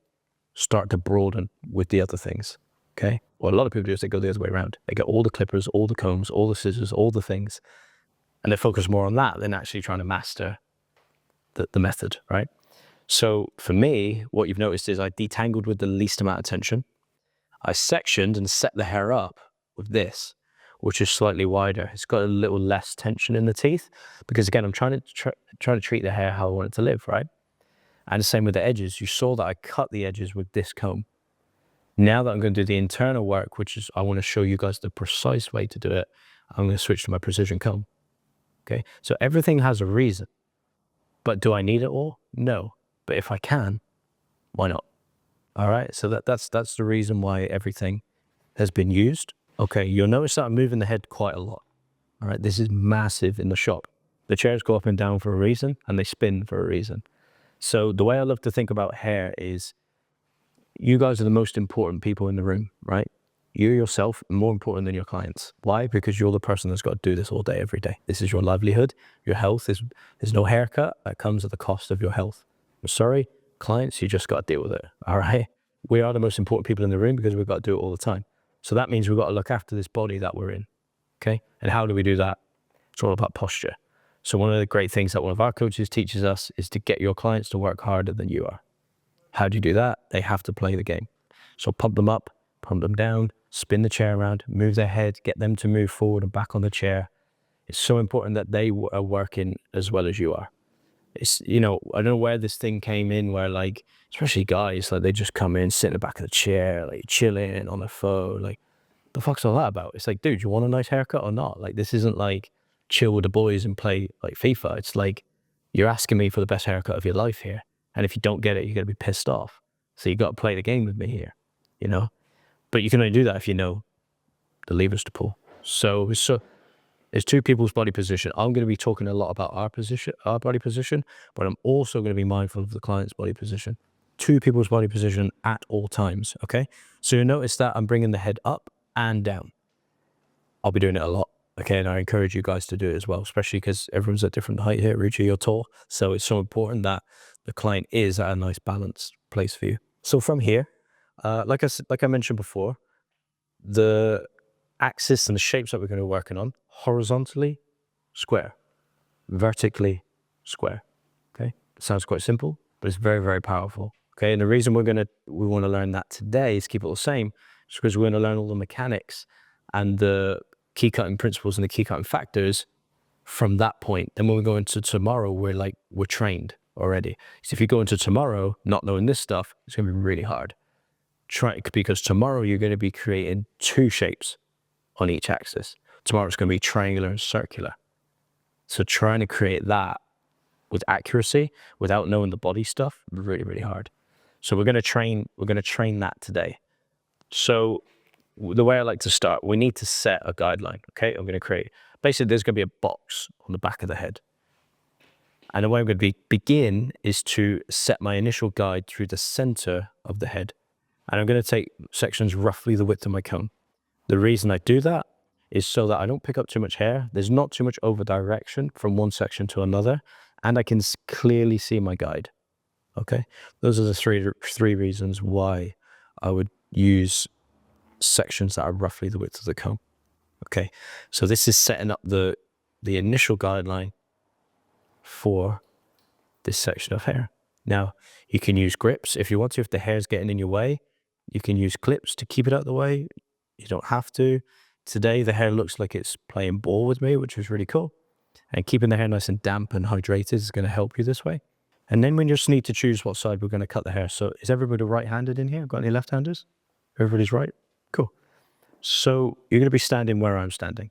start to broaden with the other things, okay? What a lot of people do is they go the other way around. They get all the clippers, all the combs, all the scissors, all the things, and they focus more on that than actually trying to master the method, right? So for me, what you've noticed is I detangled with the least amount of tension. I sectioned and set the hair up with this, which is slightly wider. It's got a little less tension in the teeth, because again, I'm trying to treat the hair how I want it to live, right? And the same with the edges. You saw that I cut the edges with this comb. Now that I'm going to do the internal work, which is I want to show you guys the precise way to do it, I'm going to switch to my precision comb. Okay, so everything has a reason. But do I need it all? No. But if I can, why not? All right, so that's the reason why everything has been used. Okay, you'll notice that I'm moving the head quite a lot. All right, this is massive in the shop. The chairs go up and down for a reason, and they spin for a reason. So the way I love to think about hair is, you guys are the most important people in the room, right? You yourself are more important than your clients. Why? Because you're the person that's got to do this all day, every day. This is your livelihood. Your health is, there's no haircut that comes at the cost of your health. I'm sorry, clients, you just got to deal with it, all right? We are the most important people in the room because we've got to do it all the time. So that means we've got to look after this body that we're in, okay? And how do we do that? It's all about posture. So one of the great things that one of our coaches teaches us is to get your clients to work harder than you are. How do you do that? They have to play the game. So pump them up, pump them down, spin the chair around, move their head, get them to move forward and back on the chair. It's so important that they are working as well as you are. It's, you know, I don't know where this thing came in where, like, especially guys, like, they just come in, sit in the back of the chair, like, chilling on their phone. Like, the fuck's all that about? It's like, dude, you want a nice haircut or not? Like, this isn't like chill with the boys and play like FIFA. It's like, you're asking me for the best haircut of your life here. And if you don't get it, you're going to be pissed off. So you got to play the game with me here, you know? But you can only do that if you know the levers to pull. So it's two people's body position. I'm going to be talking a lot about our body position, but I'm also going to be mindful of the client's body position. Two people's body position at all times, okay? So you'll notice that I'm bringing the head up and down. I'll be doing it a lot, okay? And I encourage you guys to do it as well, especially because everyone's at different height here. Ruchi, you're tall. So it's so important that the client is at a nice balanced place for you. So from here, like I mentioned before, the axis and the shapes that we're going to be working on, horizontally, square, vertically, square, okay? It sounds quite simple, but it's very, very powerful. Okay, and the reason we want to learn that today is keep it all the same, is because we're going to learn all the mechanics and the key cutting principles and the key cutting factors from that point. Then when we go into tomorrow, we're trained already. So if you go into tomorrow not knowing this stuff, it's going to be really hard. Because tomorrow you're going to be creating 2 shapes on each axis. Tomorrow it's going to be triangular and circular. So trying to create that with accuracy without knowing the body stuff, really, really hard. So we're going to train that today. So the way I like to start, we need to set a guideline. Okay, I'm going to create, basically there's going to be a box on the back of the head. And the way I'm going to begin is to set my initial guide through the center of the head. And I'm going to take sections roughly the width of my comb. The reason I do that is so that I don't pick up too much hair. There's not too much over direction from one section to another. And I can clearly see my guide. Okay, those are the three reasons why I would use sections that are roughly the width of the comb. Okay, so this is setting up the initial guideline for this section of hair. Now, you can use grips if you want to. If the hair's getting in your way, you can use clips to keep it out of the way. You don't have to. Today, the hair looks like it's playing ball with me, which is really cool. And keeping the hair nice and damp and hydrated is going to help you this way. And then we just need to choose what side we're going to cut the hair. So is everybody right-handed in here? Got any left-handers? Everybody's right? Cool. So you're going to be standing where I'm standing.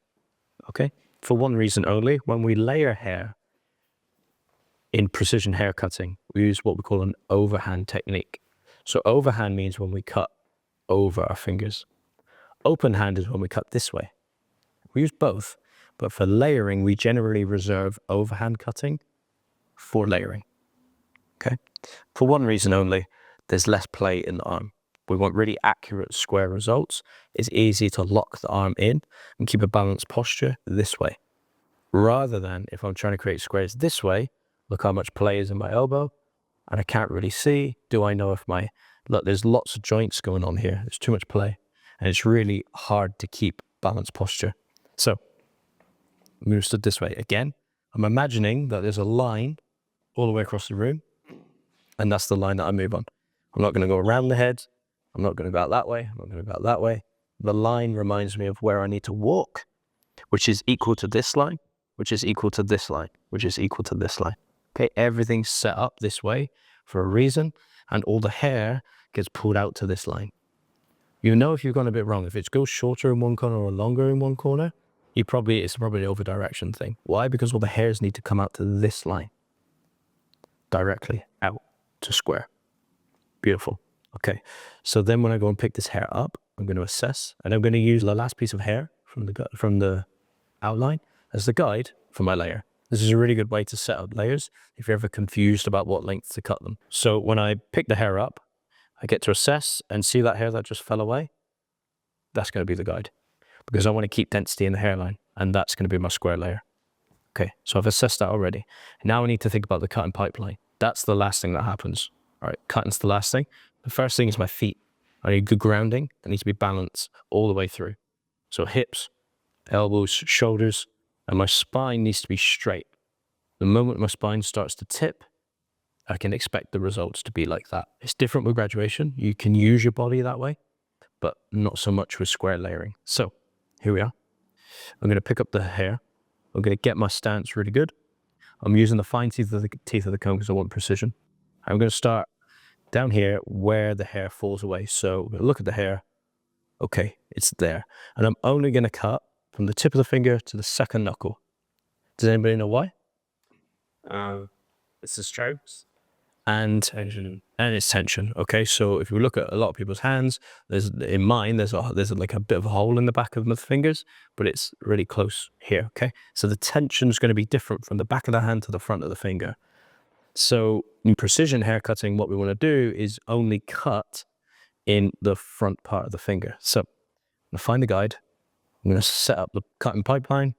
Okay? For one reason only, when we layer hair in precision hair cutting, we use what we call an overhand technique. So overhand means when we cut over our fingers. Open hand is when we cut this way. We use both, but for layering, we generally reserve overhand cutting for layering. Okay? For one reason only, there's less play in the arm. We want really accurate square results. It's easy to lock the arm in and keep a balanced posture this way. Rather than if I'm trying to create squares this way, look how much play is in my elbow, and I can't really see. Do I know if look, there's lots of joints going on here. There's too much play, and it's really hard to keep balanced posture. So, I'm going to stood this way. Again, I'm imagining that there's a line all the way across the room, and that's the line that I move on. I'm not going to go around the head. I'm not going to go out that way. I'm not going to go out that way. The line reminds me of where I need to walk, which is equal to this line, which is equal to this line, which is equal to this line. Okay, everything's set up this way for a reason, and all the hair gets pulled out to this line. You know if you've gone a bit wrong. If it goes shorter in one corner or longer in one corner, it's probably the over direction thing. Why? Because all the hairs need to come out to this line. Directly out to square. Beautiful. Okay, so then when I go and pick this hair up, I'm going to assess, and I'm going to use the last piece of hair from the outline as the guide for my layer. This is a really good way to set up layers if you're ever confused about what length to cut them. So when I pick the hair up, I get to assess and see that hair that just fell away. That's going to be the guide because I want to keep density in the hairline, and that's going to be my square layer. Okay, so I've assessed that already. Now I need to think about the cutting pipeline. That's the last thing that happens. All right, cutting's the last thing. The first thing is my feet. I need good grounding. I need to be balanced all the way through. So hips, elbows, shoulders, and my spine needs to be straight. The moment my spine starts to tip, I can expect the results to be like that. It's different with graduation. You can use your body that way, but not so much with square layering. So here we are. I'm going to pick up the hair. I'm going to get my stance really good. I'm using the fine teeth of the comb because I want precision. I'm going to start down here where the hair falls away. So I'm going to look at the hair. Okay, it's there. And I'm only going to cut from the tip of the finger to the second knuckle. Does anybody know why? It's the strokes. And it's tension. Okay, so if you look at a lot of people's hands, there's like a bit of a hole in the back of the fingers, but it's really close here. Okay, so the tension is going to be different from the back of the hand to the front of the finger. So in precision hair cutting, what we want to do is only cut in the front part of the finger. So I'm going to find the guide. I'm going to set up the cutting pipeline,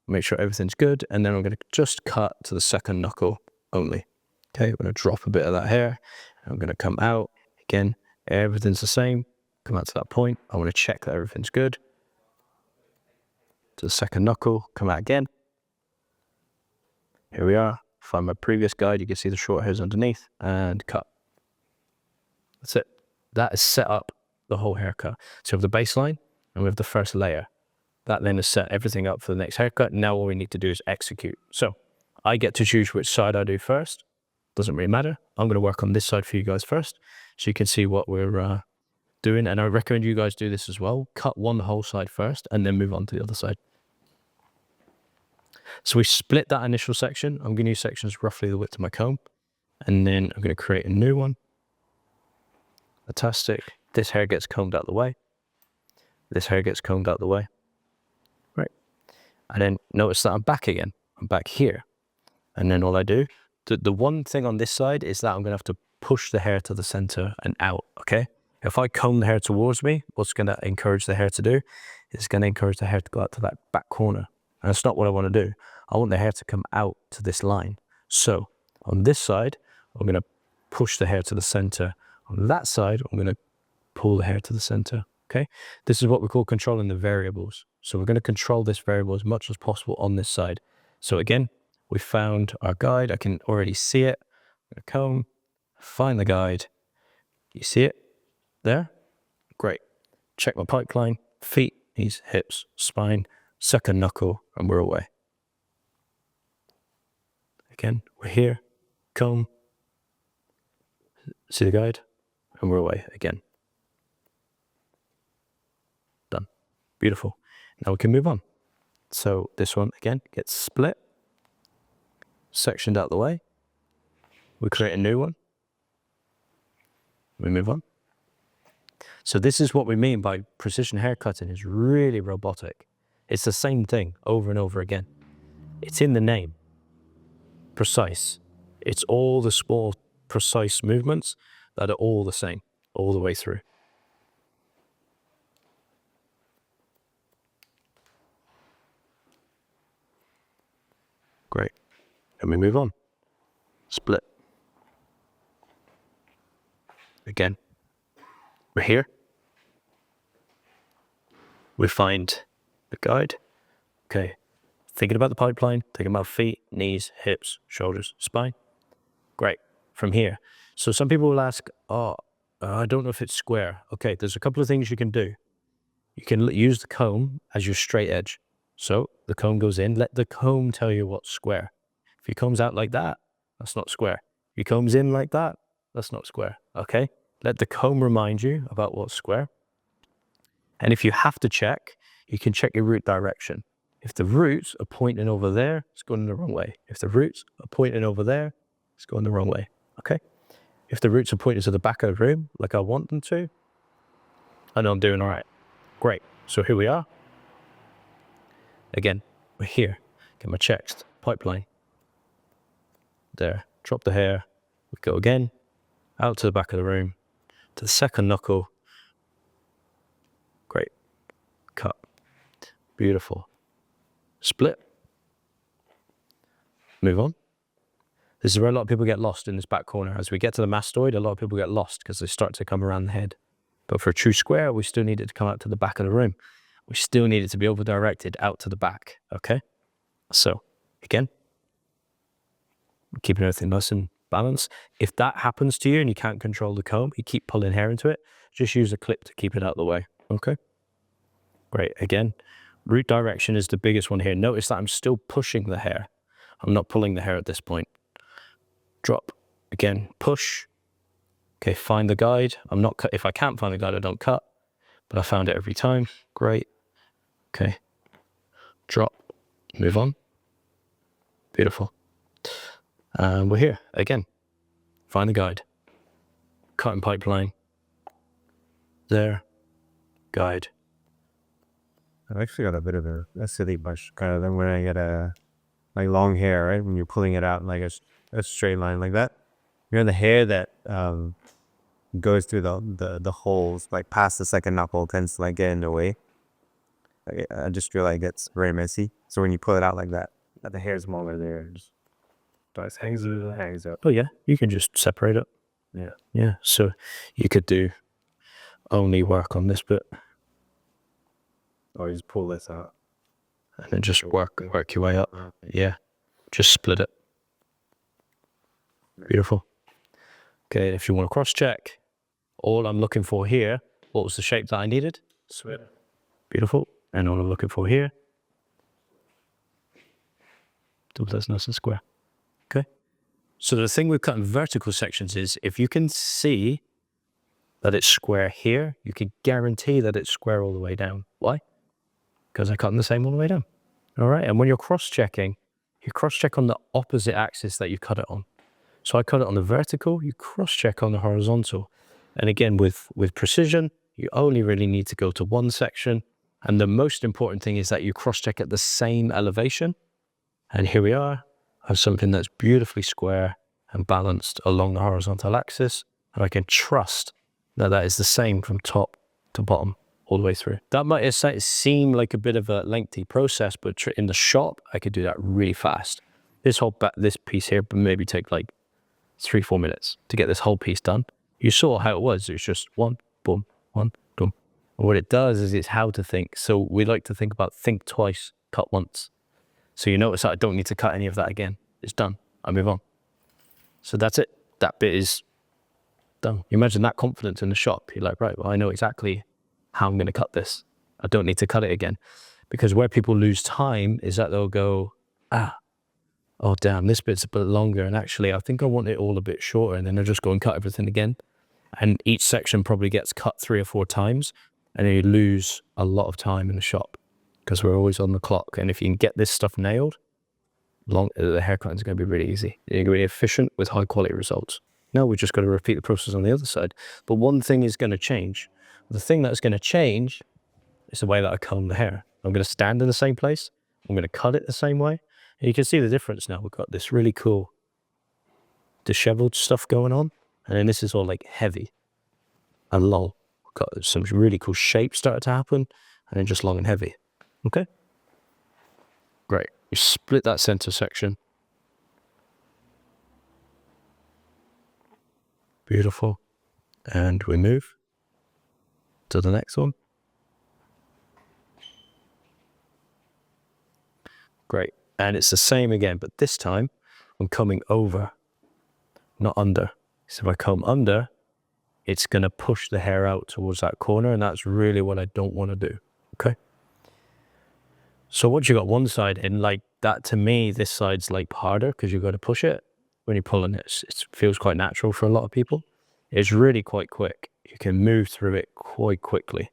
make sure everything's good, and then I'm going to just cut to the second knuckle only. Okay, I'm going to drop a bit of that hair. I'm going to come out. Again, everything's the same. Come out to that point. I want to check that everything's good. To the second knuckle, come out again. Here we are. Find my previous guide. You can see the short hairs underneath and cut. That's it. That has set up the whole haircut. So we have the baseline and we have the first layer. That then has set everything up for the next haircut. Now all we need to do is execute. So I get to choose which side I do first. Doesn't really matter. I'm going to work on this side for you guys first so you can see what we're doing. And I recommend you guys do this as well. Cut one whole side first and then move on to the other side. So we split that initial section. I'm going to use sections roughly the width of my comb. And then I'm going to create a new one. Fantastic. This hair gets combed out of the way. This hair gets combed out of the way. Right. And then notice that I'm back again. I'm back here. And then all I do, the one thing on this side is that I'm going to have to push the hair to the center and out, okay? If I comb the hair towards me, what's going to encourage the hair to do is going to encourage the hair to go out to that back corner. And that's not what I want to do. I want the hair to come out to this line. So on this side, I'm going to push the hair to the center. On that side, I'm going to pull the hair to the center, okay? This is what we call controlling the variables. So we're going to control this variable as much as possible on this side. So again, we found our guide. I can already see it. I'm going to comb, find the guide. You see it there? Great. Check my pipeline, feet, knees, hips, spine, second knuckle, and we're away. Again, we're here, comb, see the guide, and we're away again. Done. Beautiful. Now we can move on. So this one, again, gets split, sectioned out of the way. We create a new one. We move on. So this is what we mean by precision haircutting is really robotic. It's the same thing over and over again. It's in the name. Precise. It's all the small, precise movements that are all the same, all the way through. Great. And we move on. Split. Again. We're here. We find the guide. Okay. Thinking about the pipeline, thinking about feet, knees, hips, shoulders, spine. Great. From here. So some people will ask, I don't know if it's square. Okay, there's a couple of things you can do. You can use the comb as your straight edge. So the comb goes in, let the comb tell you what's square. If he combs out like that, that's not square. If he combs in like that, that's not square. Okay? Let the comb remind you about what's square. And if you have to check, you can check your root direction. If the roots are pointing over there, it's going the wrong way. If the roots are pointing over there, it's going the wrong way. Okay? If the roots are pointing to the back of the room, like I want them to, I know I'm doing all right. Great. So here we are. Again, we're here. Get my checks. Pipeline. There. Drop the hair. We go again. Out to the back of the room. To the second knuckle. Great. Cut. Beautiful. Split. Move on. This is where a lot of people get lost in this back corner. As we get to the mastoid, a lot of people get lost because they start to come around the head. But for a true square, we still need it to come out to the back of the room. We still need it to be over-directed out to the back, okay? So, again, keeping everything nice and balanced. If that happens to you and you can't control the comb, you keep pulling hair into it, just use a clip to keep it out of the way, okay? Great, again, root direction is the biggest one here. Notice that I'm still pushing the hair. I'm not pulling the hair at this point. Drop, again, push. Okay, find the guide. I'm not cut. If I can't find the guide, I don't cut, but I found it every time. Great. Okay, drop, move on. Beautiful. And we're here again. Find the guide. Cutting pipeline. There. Guide. I've actually got a bit of a silly bush kind of thing when I get like long hair, right? When you're pulling it out like a straight line like that. You know, the hair that goes through the holes, like past the second knuckle, tends to like get in the way. I just feel like it's very messy. So when you pull it out like that, the hair's longer there. Just hangs out. Oh yeah, you can just separate it. Yeah. Yeah, so you could do only work on this bit Or you just pull this out. and then just work your way up. Yeah, just split it. Beautiful. Okay, if you want to cross check, All I'm looking for here, what was the shape that I needed? Square. Beautiful. And all I'm looking for here, double that's nice and square. Okay. So the thing with cutting vertical sections is if you can see that it's square here, you can guarantee that it's square all the way down. Why? Because I cut them the same all the way down. All right. And when you're cross-checking, you cross-check on the opposite axis that you cut it on. So I cut it on the vertical, you cross-check on the horizontal. And again, with precision, you only really need to go to one section. And the most important thing is that you cross-check at the same elevation. And here we are. I have something that's beautifully square and balanced along the horizontal axis. And I can trust that that is the same from top to bottom all the way through. That might seem like a bit of a lengthy process, but in the shop, I could do that really fast. This piece here maybe take like 3-4 minutes to get this whole piece done. You saw how it was. It's just one, boom, one, boom. And what it does is it's how to think. So we like to think about think twice, cut once. So you notice that I don't need to cut any of that again. It's done. I move on. So that's it. That bit is done. You imagine that confidence in the shop. You're like, right, well, I know exactly how I'm going to cut this. I don't need to cut it again. Because where people lose time is that they'll go, oh damn, this bit's a bit longer. And actually, I think I want it all a bit shorter. And then they'll just go and cut everything again. And each section probably gets cut 3 or 4 times. And then you lose a lot of time in the shop because we're always on the clock. And if you can get this stuff nailed, the haircutting is going to be really easy. You're going to be efficient with high quality results. Now we've just got to repeat the process on the other side. But one thing is going to change. The thing that's going to change is the way that I comb the hair. I'm going to stand in the same place. I'm going to cut it the same way. And you can see the difference now. We've got this really cool disheveled stuff going on. And then this is all like heavy and long. We've got some really cool shapes started to happen. And then just long and heavy. Okay? Great. You split that center section. Beautiful. And we move to the next one. Great. And it's the same again, but this time I'm coming over, not under. So if I comb under, it's going to push the hair out towards that corner, and that's really what I don't want to do. Okay? So once you got one side in, like that, to me, this side's like harder because you've got to push it. When you're pulling it, it feels quite natural for a lot of people. It's really quite quick. You can move through it quite quickly.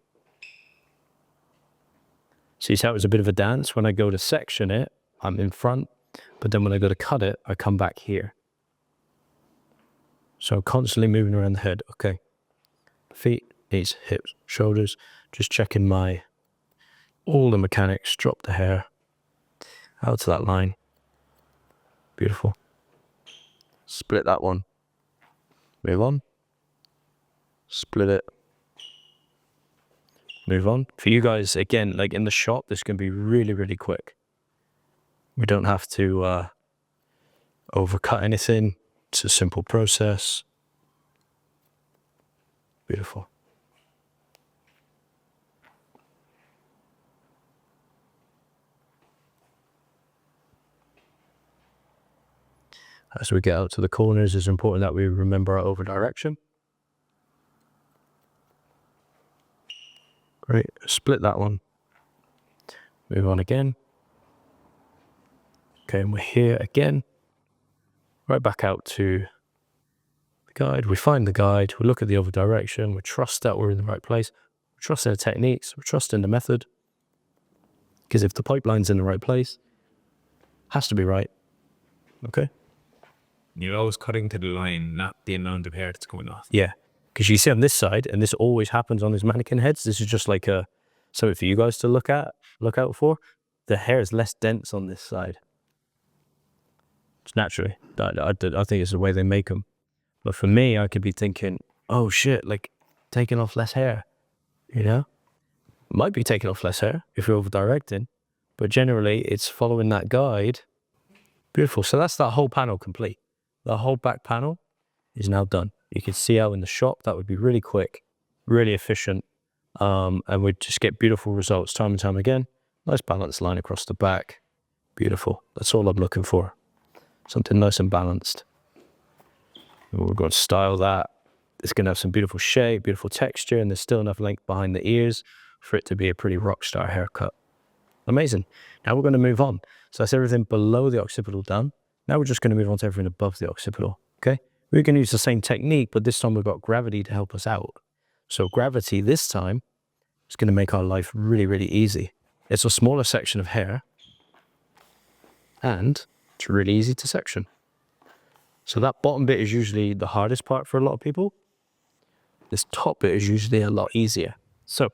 See how it was a bit of a dance? When I go to section it, I'm in front, but then when I go to cut it, I come back here. So constantly moving around the head. Okay. Feet, knees, hips, shoulders. Just checking all the mechanics. Drop the hair out to that line. Beautiful. Split that one. Move on. Split it. Move on. For you guys, again, like in the shop, this can be really, really quick. We don't have to overcut anything. It's a simple process. Beautiful. As we get out to the corners, it's important that we remember our over direction. Great, split that one. Move on again. Okay, and we're here again. Right back out to the guide. We find the guide, we look at the over direction, we trust that we're in the right place, we trust in the techniques, we trust in the method. Because if the pipeline's in the right place, it has to be right. Okay? You're always cutting to the line, not the amount of hair that's going off. Yeah, because you see on this side, and this always happens on these mannequin heads, this is just like something for you guys to look out for. The hair is less dense on this side. It's naturally. I think it's the way they make them. But for me, I could be thinking, oh shit, like taking off less hair, you know? Might be taking off less hair if you're over directing, but generally it's following that guide. Beautiful. So that's that whole panel complete. The whole back panel is now done. You can see how in the shop that would be really quick, really efficient, and we'd just get beautiful results time and time again. Nice balanced line across the back. Beautiful. That's all I'm looking for. Something nice and balanced. And we're going to style that It's going to have some beautiful shape, beautiful texture, and there's still enough length behind the ears for it to be a pretty rock star haircut. Amazing. Now we're going to move on. So that's everything below the occipital done. Now we're just going to move on to everything above the occipital. Okay. We're going to use the same technique, but this time we've got gravity to help us out. So gravity this time is going to make our life really, really easy. It's a smaller section of hair and it's really easy to section. So that bottom bit is usually the hardest part for a lot of people. This top bit is usually a lot easier. So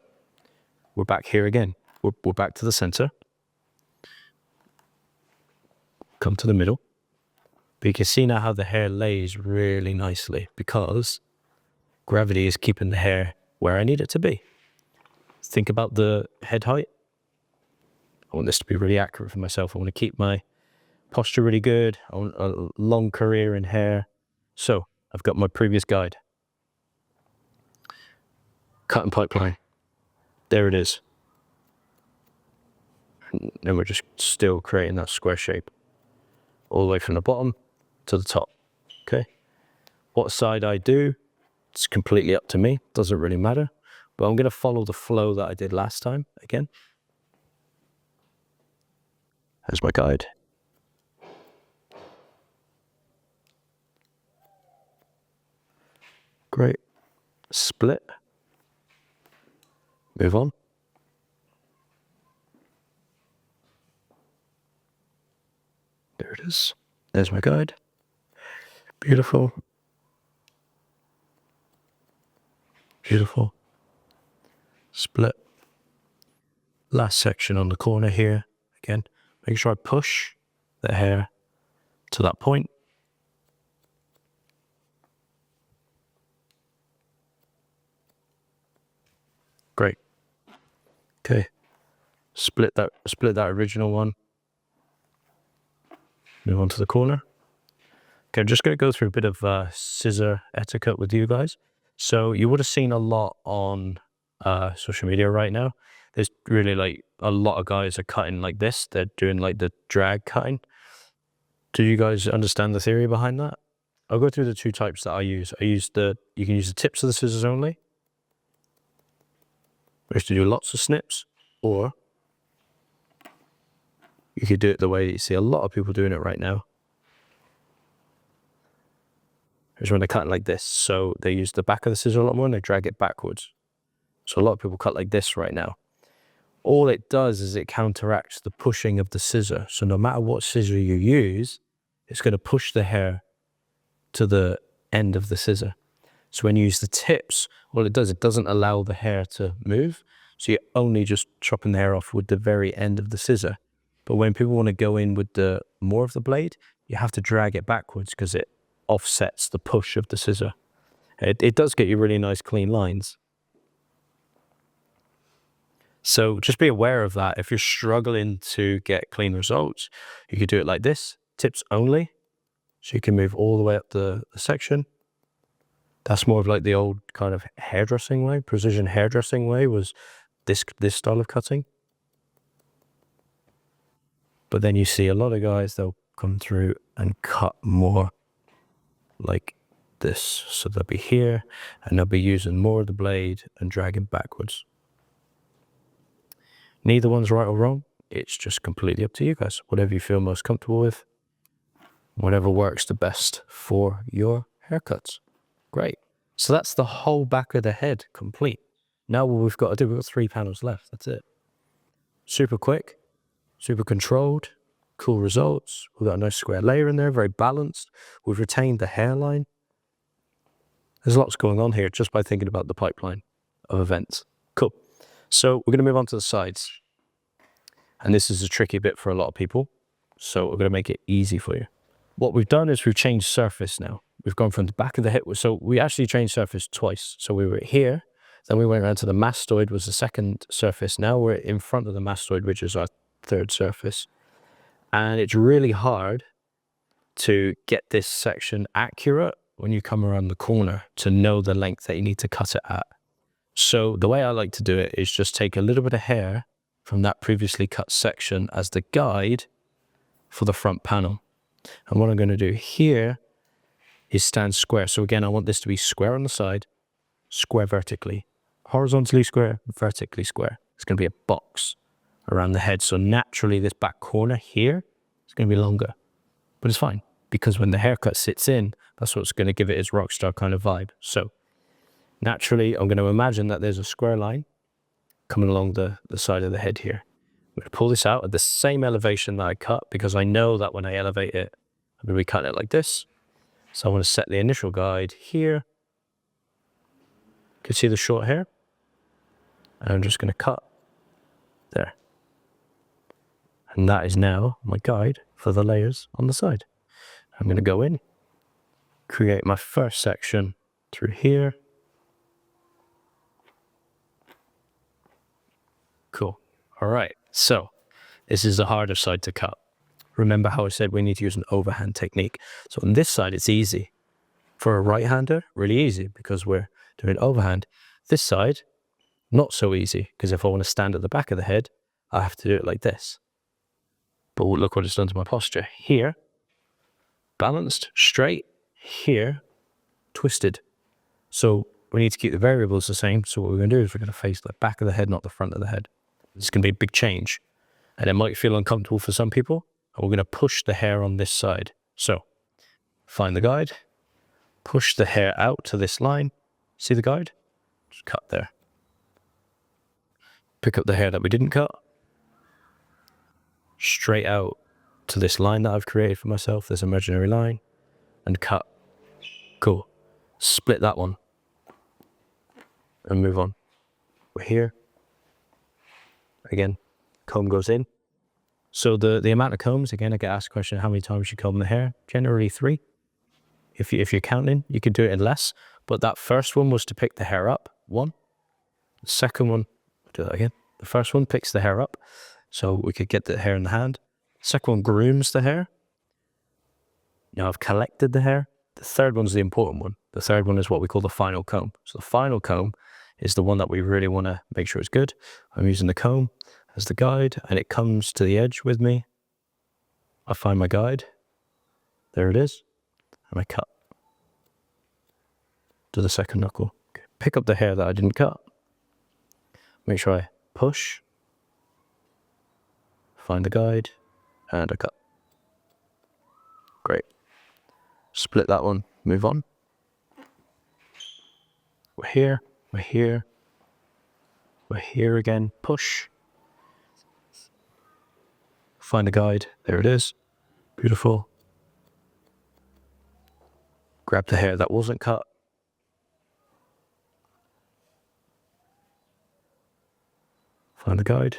we're back here again. We're back to the center. Come to the middle. But you can see now how the hair lays really nicely because gravity is keeping the hair where I need it to be. Think about the head height. I want this to be really accurate for myself. I want to keep my posture really good. I want a long career in hair. So I've got my previous guide. Cut and pipeline. There it is. And we're just still creating that square shape all the way from the bottom to the top. Okay. What side I do, it's completely up to me. Doesn't really matter. But I'm going to follow the flow that I did last time again. There's my guide. Great. Split. Move on. There it is. There's my guide. Beautiful. Beautiful. Split. Last section on the corner here. Again, make sure I push the hair to that point. Great. Okay. Split that original one. Move on to the corner. Okay, I'm just going to go through a bit of scissor etiquette with you guys. So you would have seen a lot on social media right now. There's really like a lot of guys are cutting like this. They're doing like the drag cutting. Do you guys understand the theory behind that? I'll go through the two types that I use. You can use the tips of the scissors only, which to do lots of snips, or you could do it the way that you see a lot of people doing it right now. Is when they're cutting like this. So they use the back of the scissor a lot more and they drag it backwards. So a lot of people cut like this right now. All it does is it counteracts the pushing of the scissor. So no matter what scissor you use, it's going to push the hair to the end of the scissor. So when you use the tips, what it does, it doesn't allow the hair to move. So you're only just chopping the hair off with the very end of the scissor. But when people want to go in with the more of the blade, you have to drag it backwards because it offsets the push of the scissor. It does get you really nice clean lines. So just be aware of that. If you're struggling to get clean results, you could do it like this, tips only. So you can move all the way up the section. That's more of like the old kind of hairdressing way. Precision hairdressing way was this style of cutting. But then you see a lot of guys, they'll come through and cut more like this. So they'll be here and they'll be using more of the blade and dragging backwards. Neither one's right or wrong. It's just completely up to you guys. Whatever you feel most comfortable with. Whatever works the best for your haircuts. Great. So that's the whole back of the head complete. Now what we've got to do, we've got 3 panels left. That's it. Super quick, super controlled, cool results. We've got a nice square layer in there, very balanced. We've retained the hairline. There's lots going on here just by thinking about the pipeline of events. Cool. So we're going to move on to the sides. And this is a tricky bit for a lot of people. So we're going to make it easy for you. What we've done is we've changed surface now. We've gone from the back of the head. So we actually changed surface twice. So we were here, then we went around to the mastoid was the second surface. Now we're in front of the mastoid, which is our third surface. And it's really hard to get this section accurate when you come around the corner to know the length that you need to cut it at. So the way I like to do it is just take a little bit of hair from that previously cut section as the guide for the front panel. And what I'm going to do here is stand square. So again, I want this to be square on the side, square vertically, horizontally square, vertically square. It's going to be a box around the head. So naturally this back corner here is going to be longer, but it's fine because when the haircut sits in, that's what's going to give it its rock star kind of vibe. So naturally, I'm going to imagine that there's a square line coming along the side of the head here. I'm going to pull this out at the same elevation that I cut because I know that when I elevate it, I'm going to be cutting it like this. So I want to set the initial guide here. You can see the short hair. And I'm just going to cut there. And that is now my guide for the layers on the side. I'm going to go in, create my first section through here. Cool. All right. So this is the harder side to cut. Remember how I said we need to use an overhand technique. So on this side, it's easy. For a right-hander, really easy because we're doing overhand. This side, not so easy because if I want to stand at the back of the head, I have to do it like this. But look what it's done to my posture. Here, balanced, straight. Here, twisted. So we need to keep the variables the same. So what we're going to do is we're going to face the back of the head, not the front of the head. It's going to be a big change. And it might feel uncomfortable for some people. And we're going to push the hair on this side. So find the guide, push the hair out to this line. See the guide? Just cut there. Pick up the hair that we didn't cut. Straight out to this line that I've created for myself, this imaginary line, and cut. Cool. Split that one and move on. We're here. Again, comb goes in. So the amount of combs, again, I get asked the question, how many times you comb the hair? Generally 3. If you're counting, you could do it in less. But that first one was to pick the hair up, 1. The second one, do that again. The first one picks the hair up, so we could get the hair in the hand. Second one grooms the hair. Now I've collected the hair. The third one's the important one. The third one is what we call the final comb. So the final comb is the one that we really want to make sure is good. I'm using the comb as the guide, and it comes to the edge with me. I find my guide. There it is. And I cut to the second knuckle. Okay. Pick up the hair that I didn't cut. Make sure I push. Find the guide, and I cut. Great. Split that one, move on. We're here, we're here. We're here again, push. Find the guide, there it is. Beautiful. Grab the hair that wasn't cut. Find the guide.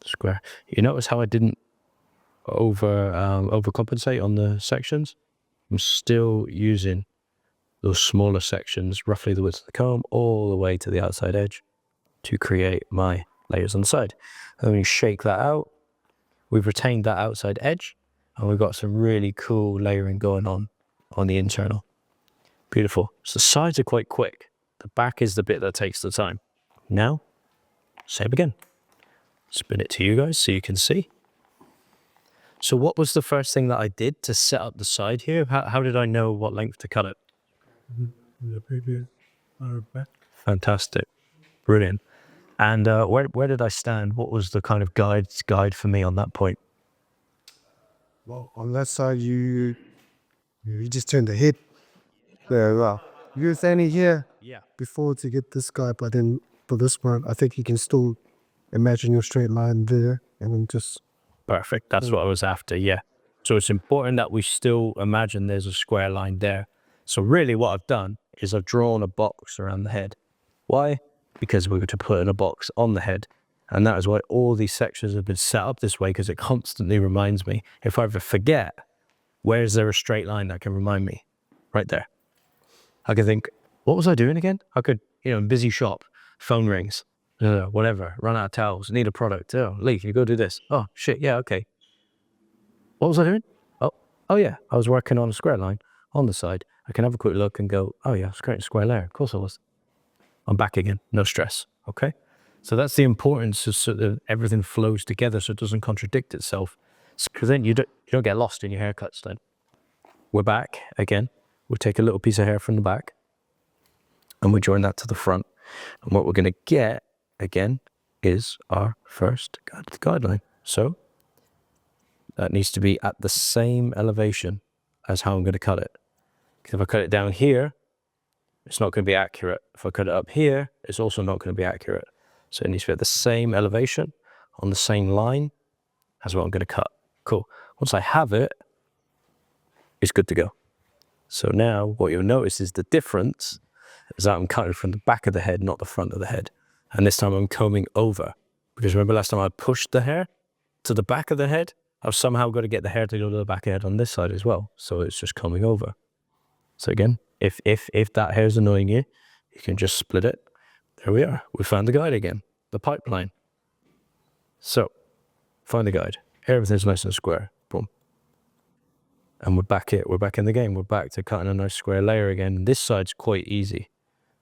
Square. You notice how I didn't overcompensate on the sections? I'm still using those smaller sections, roughly the width of the comb, all the way to the outside edge to create my layers on the side. And when you shake that out, we've retained that outside edge, and we've got some really cool layering going on the internal. Beautiful. So the sides are quite quick. The back is the bit that takes the time. Now, same again. Spin it to you guys so you can see. So what was the first thing that I did to set up the side here? How did I know what length to cut it? The previous back. Fantastic. Brilliant. And where did I stand? What was the kind of guide for me on that point? Well, on that side, you just turn the head there. Well, you were standing here before to get this guy, but then for this one, I think you can still imagine your straight line there, and then just Perfect. That's what I was after. Yeah. So it's important that we still imagine there's a square line there. So really what I've done is I've drawn a box around the head. Why? Because we were to put in a box on the head. And that is why all these sections have been set up this way, because it constantly reminds me. If I ever forget, where is there a straight line that can remind me? Right there. I could think, what was I doing again? I could, in busy shop, phone rings, whatever, run out of towels, need a product. Oh, Lee, you go do this. Oh, shit, yeah, okay. What was I doing? Oh yeah, I was working on a square line on the side. I can have a quick look and go, oh yeah, I was creating a square layer. Of course I was. I'm back again, no stress, okay? So that's the importance of so that everything flows together so it doesn't contradict itself. Because then you don't get lost in your haircuts then. we're back again. We'll take a little piece of hair from the back and we join that to the front. And what we're going to get again is our first guideline. So that needs to be at the same elevation as how I'm going to cut it. Because if I cut it down here, it's not going to be accurate. If I cut it up here, it's also not going to be accurate. So it needs to be at the same elevation, on the same line as what I'm going to cut. Cool. Once I have it, it's good to go. So now what you'll notice is the difference is that I'm cutting from the back of the head, not the front of the head. And this time I'm combing over. Because remember last time I pushed the hair to the back of the head? I've somehow got to get the hair to go to the back of the head on this side as well. So it's just combing over. So again, if that hair is annoying you, you can just split it. There we are. We found the guide again, the pipeline. So find the guide. Everything's nice and square. Boom. And we're back here. We're back in the game. We're back to cutting a nice square layer again. And this side's quite easy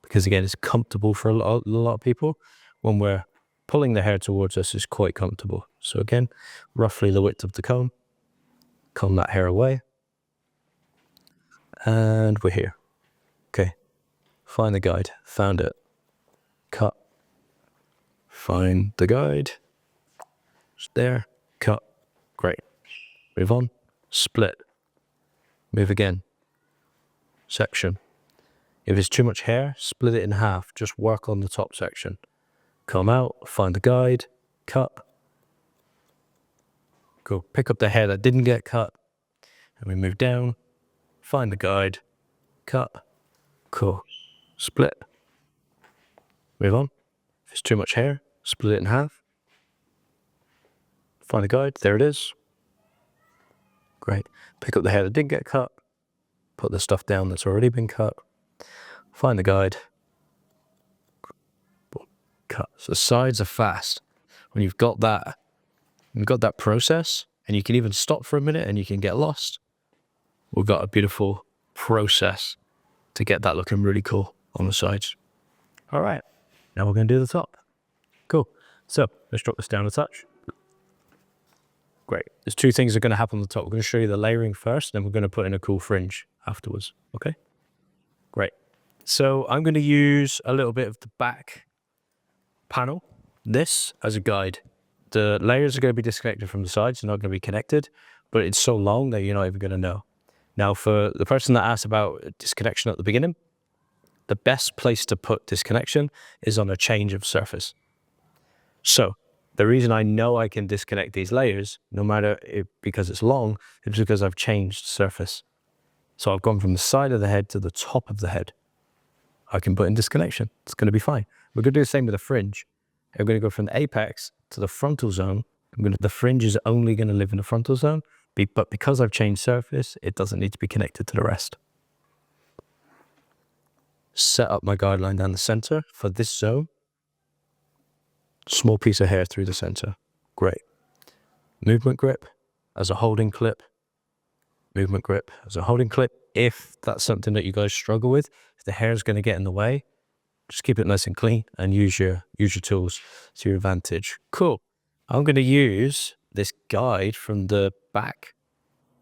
because again, it's comfortable for a lot of people. When we're pulling the hair towards us, it's quite comfortable. So again, roughly the width of the comb. Comb that hair away. And we're here. Okay. Find the guide. Found it. Cut. Find the guide. It's there. Cut. Great. Move on. Split. Move again. Section. If it's too much hair, split it in half. Just work on the top section. Come out. Find the guide. Cut. Go pick up the hair that didn't get cut. And we move down. Find the guide. Cut. Cool. Split. Move on. If it's too much hair, split it in half. Find the guide. There it is. Great. Pick up the hair that didn't get cut. Put the stuff down that's already been cut. Find the guide. Boom. Cut. So the sides are fast. When you've got that process, and you can even stop for a minute and you can get lost. We've got a beautiful process to get that looking really cool on the sides. All right. Now we're going to do the top. Cool. So let's drop this down a touch. Great. There's two things that are going to happen on the top. We're going to show you the layering first, then we're going to put in a cool fringe afterwards. Okay? Great. So I'm going to use a little bit of the back panel, this as a guide. The layers are going to be disconnected from the sides. They're not going to be connected, but it's so long that you're not even going to know. Now, for the person that asked about disconnection at the beginning, the best place to put disconnection is on a change of surface. So the reason I know I can disconnect these layers, no matter because it's long, is because I've changed surface. So I've gone from the side of the head to the top of the head. I can put in disconnection. It's going to be fine. We're going to do the same with the fringe. I'm going to go from the apex to the frontal zone. The fringe is only going to live in the frontal zone, but because I've changed surface, it doesn't need to be connected to the rest. Set up my guideline down the center for this zone. Small piece of hair through the center. Great. Movement grip as a holding clip. Movement grip as a holding clip. If that's something that you guys struggle with, if the hair is going to get in the way, just keep it nice and clean and use your tools to your advantage. Cool. I'm going to use this guide from the back.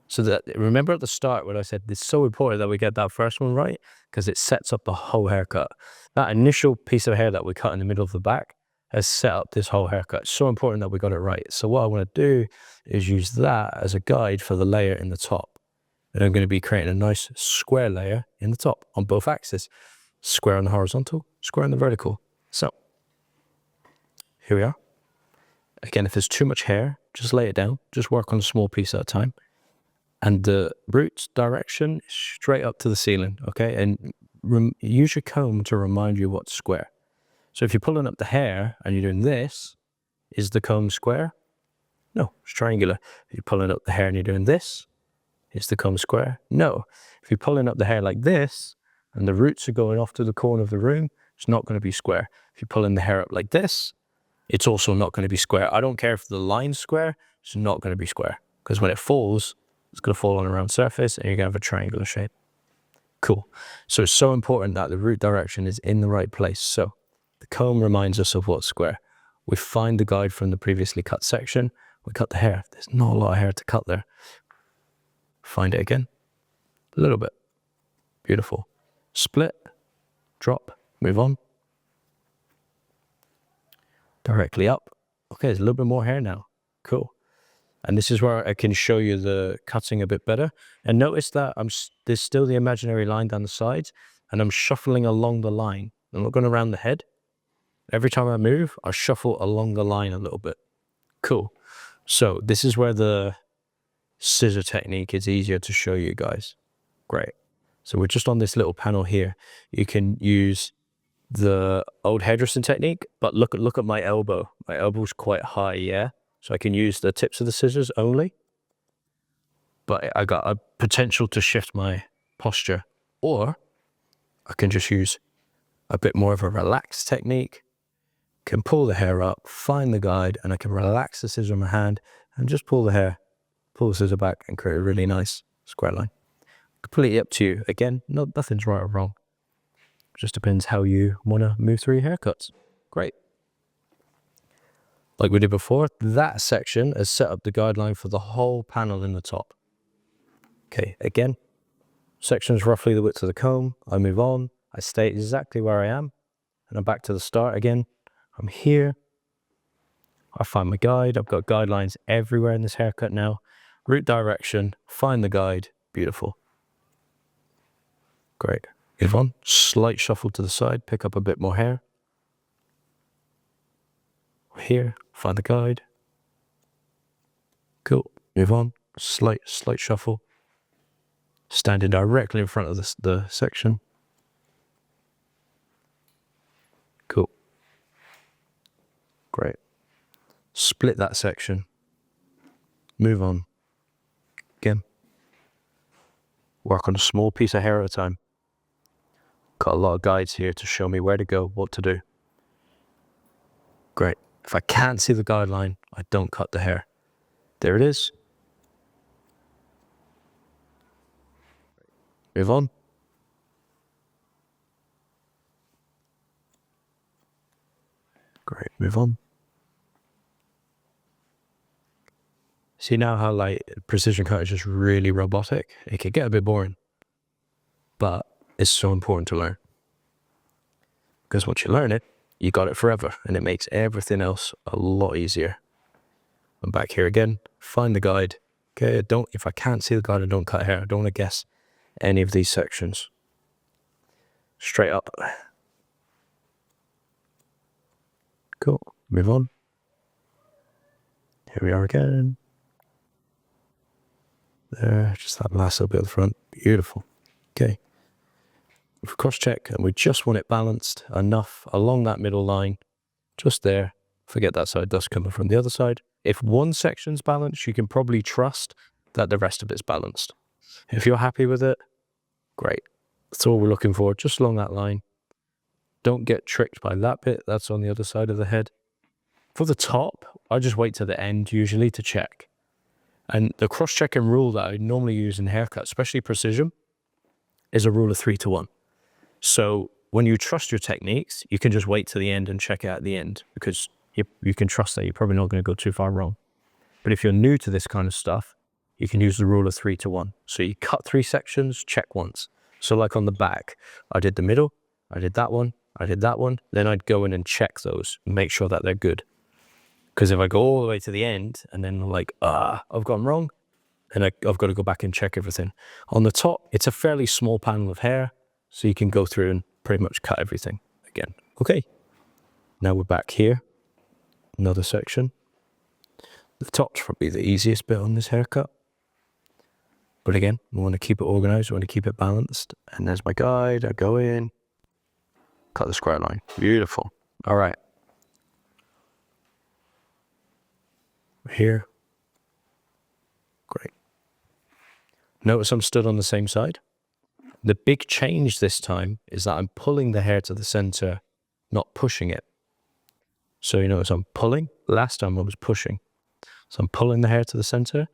So that, remember at the start when I said it's so important that we get that first one right, because it sets up the whole haircut. That initial piece of hair that we cut in the middle of the back has set up this whole haircut. It's so important that we got it right. So what I want to do is use that as a guide for the layer in the top. And I'm going to be creating a nice square layer in the top on both axes. Square on the horizontal, square on the vertical. So here we are. Again, if there's too much hair, just lay it down. Just work on a small piece at a time. And the root direction is straight up to the ceiling, okay? And use your comb to remind you what's square. So if you're pulling up the hair and you're doing this, is the comb square? No, it's triangular. If you're pulling up the hair and you're doing this, is the comb square? No. If you're pulling up the hair like this and the roots are going off to the corner of the room, it's not going to be square. If you're pulling the hair up like this, it's also not going to be square. I don't care if the line's square, it's not going to be square. Because when it falls, it's going to fall on a round surface and you're going to have a triangular shape. Cool. So it's so important that the root direction is in the right place. So the comb reminds us of what's square. We find the guide from the previously cut section. We cut the hair. There's not a lot of hair to cut there. Find it again. A little bit. Beautiful. Split, drop, move on. Directly up. Okay, there's a little bit more hair now. Cool. And this is where I can show you the cutting a bit better. And notice that there's still the imaginary line down the sides, and I'm shuffling along the line. I'm not going around the head. Every time I move, I shuffle along the line a little bit. Cool. So this is where the scissor technique is easier to show you guys. Great. So we're just on this little panel here. You can use the old hairdressing technique, but look at my elbow. My elbow's quite high, yeah? So I can use the tips of the scissors only, but I got a potential to shift my posture. Or I can just use a bit more of a relaxed technique, can pull the hair up, find the guide, and I can relax the scissor in my hand and just pull the scissor back and create a really nice square line. Completely up to you. Again, nothing's right or wrong. Just depends how you want to move through your haircuts. Great. Like we did before, that section has set up the guideline for the whole panel in the top. Okay, again, section's roughly the width of the comb. I move on. I stay exactly where I am. And I'm back to the start again. I'm here. I find my guide. I've got guidelines everywhere in this haircut now. Root direction, find the guide. Beautiful. Great. Move on. Slight shuffle to the side, pick up a bit more hair. Here, find the guide. Cool. Move on. Slight shuffle. Standing directly in front of the section. Cool. Great. Split that section. Move on. Again. Work on a small piece of hair at a time. Got a lot of guides here to show me where to go, what to do. Great. If I can't see the guideline, I don't cut the hair. There it is. Move on. Great, move on. See now how like precision cut is just really robotic? It can get a bit boring, but it's so important to learn. Because once you learn it, you got it forever, and it makes everything else a lot easier. I'm back here again, find the guide. Okay, if I can't see the guide, I don't cut hair. I don't want to guess any of these sections. Straight up. Cool, move on. Here we are again. There, just that last little bit at the front. Beautiful. Okay. If we cross check and we just want it balanced enough along that middle line, just there, forget that side dust coming from the other side. If one section's balanced, you can probably trust that the rest of it's balanced. If you're happy with it, great. That's all we're looking for, just along that line. Don't get tricked by that bit, that's on the other side of the head. For the top, I just wait to the end usually to check. And the cross-checking rule that I normally use in haircut, especially precision, is a rule of 3 to 1. So when you trust your techniques, you can just wait to the end and check it at the end, because you can trust that you're probably not going to go too far wrong. But if you're new to this kind of stuff, you can use the rule of 3 to 1. So you cut 3 sections, check once. So like on the back, I did the middle, I did that one, I did that one. Then I'd go in and check those and make sure that they're good. Because if I go all the way to the end and then like, I've gone wrong, then I've got to go back and check everything. On the top, it's a fairly small panel of hair, so you can go through and pretty much cut everything again. Okay, now we're back here. Another section. The top's probably the easiest bit on this haircut. But again, we want to keep it organized, we want to keep it balanced. And there's my guide, I go in, cut the square line. Beautiful. All right. Here. Great. Notice I'm stood on the same side. The big change this time is that I'm pulling the hair to the center, not pushing it. So you notice I'm pulling. Last time I was pushing. So I'm pulling the hair to the center.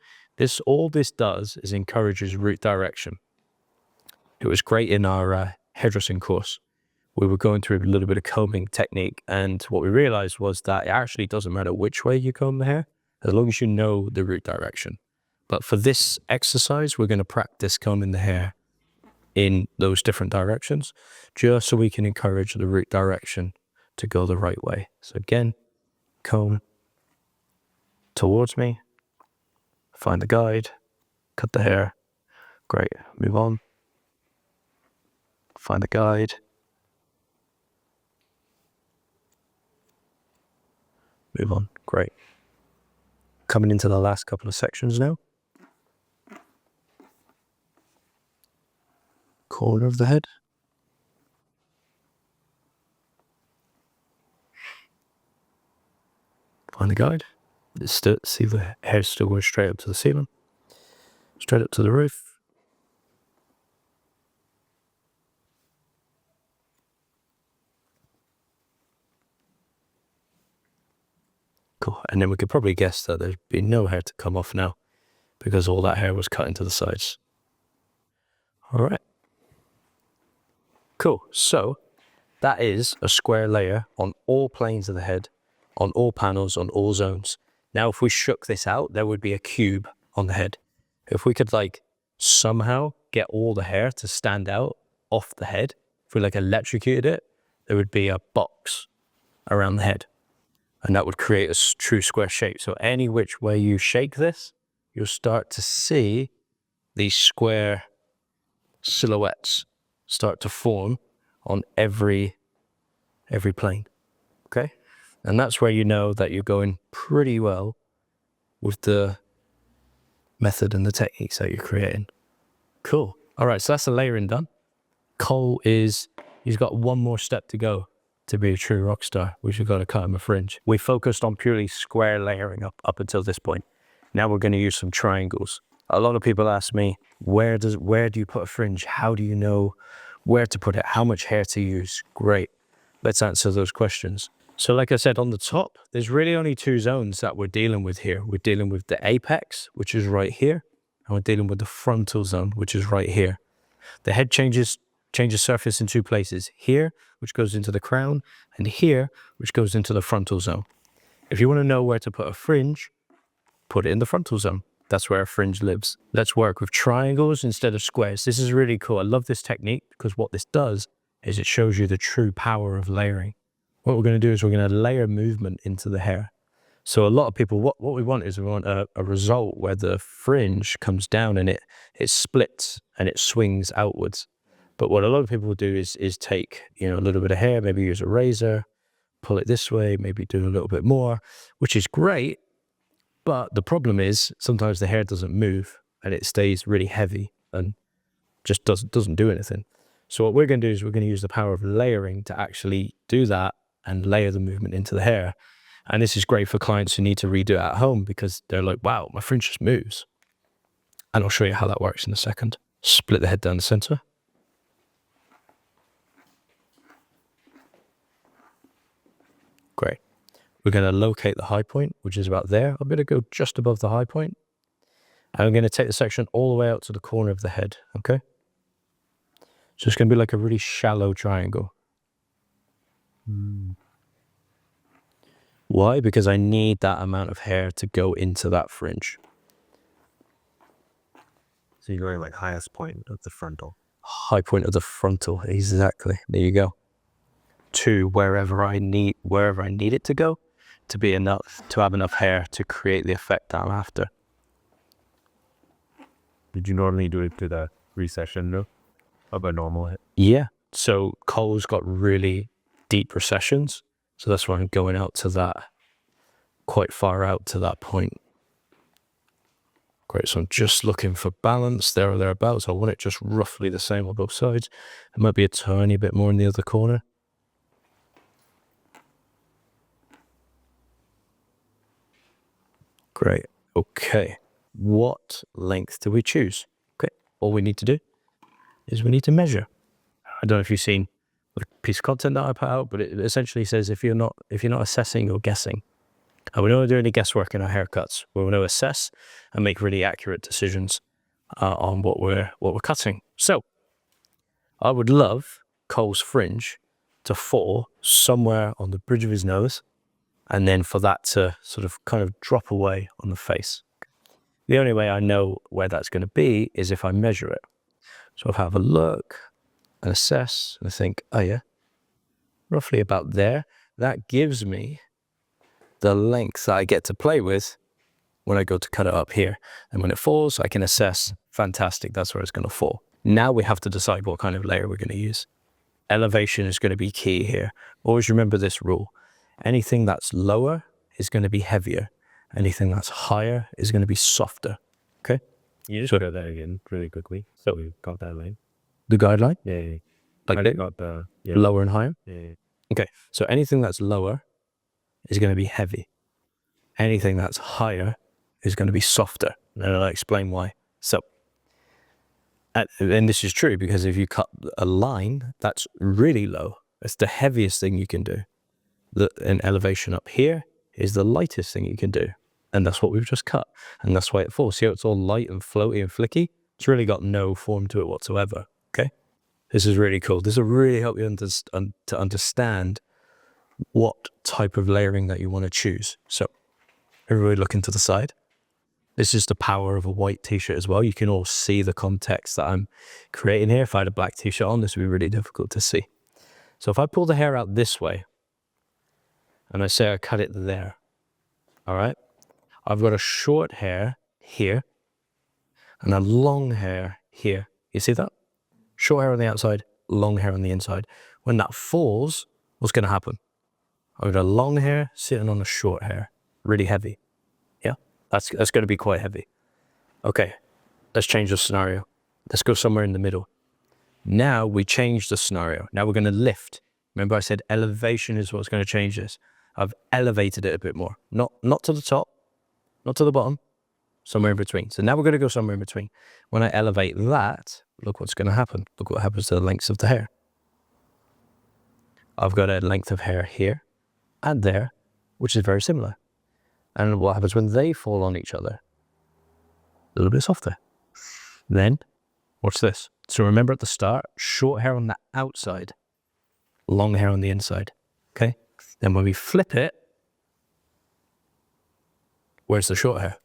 All this does is encourages root direction. It was great in our hairdressing course. We were going through a little bit of combing technique, and what we realized was that it actually doesn't matter which way you comb the hair, as long as you know the root direction. But for this exercise, we're going to practice combing the hair in those different directions, just so we can encourage the root direction to go the right way. So again, comb towards me, find the guide, cut the hair. Great, move on. Find the guide. Move on, great. Coming into the last couple of sections now. Corner of the head. Find the guide. See the hair still going straight up to the ceiling. Straight up to the roof. Cool. And then we could probably guess that there'd be no hair to come off now because all that hair was cut into the sides. All right. Cool. So that is a square layer on all planes of the head, on all panels, on all zones. Now, if we shook this out, there would be a cube on the head. If we could like somehow get all the hair to stand out off the head, if we like electrocuted it, there would be a box around the head. And that would create a true square shape. So any which way you shake this, you'll start to see these square silhouettes start to form on every plane, okay? And that's where you know that you're going pretty well with the method and the techniques that you're creating. Cool. All right, so that's the layering done. Cole he's got one more step to go to be a true rock star, which we've got to cut him a fringe. We focused on purely square layering up until this point. Now we're going to use some triangles. A lot of people ask me, where do you put a fringe? How do you know where to put it? How much hair to use? Great. Let's answer those questions. So like I said, on the top, there's really only two zones that we're dealing with here. We're dealing with the apex, which is right here, and we're dealing with the frontal zone, which is right here. The head changes surface in two places. Here, which goes into the crown, and here, which goes into the frontal zone. If you want to know where to put a fringe, put it in the frontal zone. That's where a fringe lives. Let's work with triangles instead of squares. This is really cool. I love this technique because what this does is it shows you the true power of layering. What we're going to do is we're going to layer movement into the hair. So a lot of people, what we want is we want a result where the fringe comes down and it splits and it swings outwards. But what a lot of people will do is take, a little bit of hair, maybe use a razor, pull it this way, maybe do a little bit more, which is great. But the problem is sometimes the hair doesn't move and it stays really heavy and just doesn't do anything. So what we're going to do is we're going to use the power of layering to actually do that and layer the movement into the hair. And this is great for clients who need to redo it at home because they're like, wow, my fringe just moves. And I'll show you how that works in a second. Split the head down the center. Great. We're going to locate the high point, which is about there. I'm going to go just above the high point. And I'm going to take the section all the way out to the corner of the head, okay? So it's going to be like a really shallow triangle. Why? Because I need that amount of hair to go into that fringe. So you're going like highest point of the frontal. High point of the frontal, exactly. There you go. To wherever I need it to go, to be enough, to have enough hair to create the effect that I'm after. Did you normally do it to the recession though, of a normal head? Yeah. So Cole's got really deep recessions, so that's why I'm going out to that, quite far out to that point. Great, so I'm just looking for balance there or thereabouts. I want it just roughly the same on both sides. It might be a tiny bit more in the other corner. Great, okay. What length do we choose? Okay, all we need to do is we need to measure. I don't know if you've seen the piece of content that I put out, but it essentially says if you're not assessing, you're guessing. And we don't want to do any guesswork in our haircuts. We want to assess and make really accurate decisions on what we're cutting. So I would love Cole's fringe to fall somewhere on the bridge of his nose, and then for that to sort of kind of drop away on the face. The only way I know where that's going to be is if I measure it. So if I have a look and assess and I think, oh yeah, roughly about there, that gives me the length that I get to play with when I go to cut it up here. And when it falls, I can assess, fantastic, that's where it's going to fall. Now we have to decide what kind of layer we're going to use. Elevation is going to be key here. Always remember this rule. Anything that's lower is going to be heavier. Anything that's higher is going to be softer. Okay? You just So- go that again really quickly. So we got that line. The guideline? Yeah. Like I the got the lower and higher? Yeah. Okay, so anything that's lower is going to be heavy. Anything that's higher is going to be softer. And I'll explain why. So, and this is true because if you cut a line that's really low, it's the heaviest thing you can do. An elevation up here is the lightest thing you can do. And that's what we've just cut. And that's why it falls. See how it's all light and floaty and flicky? It's really got no form to it whatsoever. Okay? This is really cool. This will really help you to understand what type of layering that you want to choose. So everybody looking to the side. This is the power of a white t-shirt as well. You can all see the context that I'm creating here. If I had a black t-shirt on, this would be really difficult to see. So if I pull the hair out this way and I say I cut it there, all right? I've got a short hair here and a long hair here. You see that? Short hair on the outside, long hair on the inside. When that falls, what's going to happen? I've got a long hair sitting on a short hair, really heavy. Yeah, that's going to be quite heavy. Okay, let's change the scenario. Let's go somewhere in the middle. Now we change the scenario. Now we're going to lift. Remember I said elevation is what's going to change this. I've elevated it a bit more. Not to the top, not to the bottom, somewhere in between. So now we're going to go somewhere in between. When I elevate that, look what's going to happen. Look what happens to the lengths of the hair. I've got a length of hair here and there, which is very similar. And what happens when they fall on each other? A little bit softer. Then, watch this. So remember at the start, short hair on the outside, long hair on the inside. Okay? Then when we flip it, where's the short hair?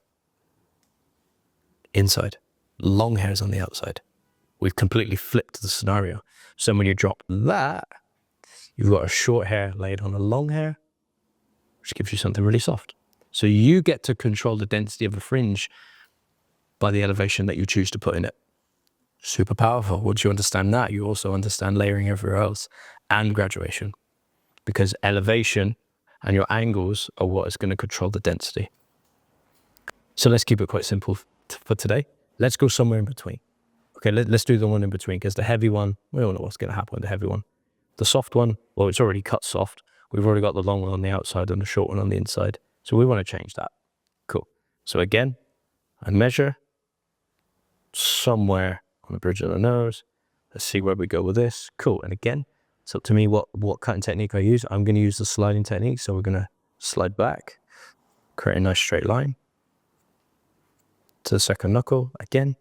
Inside. Long hair is on the outside. We've completely flipped the scenario. So when you drop that, you've got a short hair laid on a long hair, which gives you something really soft. So you get to control the density of a fringe by the elevation that you choose to put in it. Super powerful. Once you understand that, you also understand layering everywhere else and graduation, because elevation and your angles are what is going to control the density. So let's keep it quite simple for today. Let's go somewhere in between. Okay, let's do the one in between, because the heavy one, we don't know what's going to happen with the heavy one. The soft one, well, it's already cut soft. We've already got the long one on the outside and the short one on the inside. So we want to change that. Cool. So again, I measure somewhere on the bridge of the nose. Let's see where we go with this. Cool. And again, it's up to me what cutting technique I use. I'm going to use the sliding technique. So we're going to slide back, create a nice straight line to the second knuckle. Again,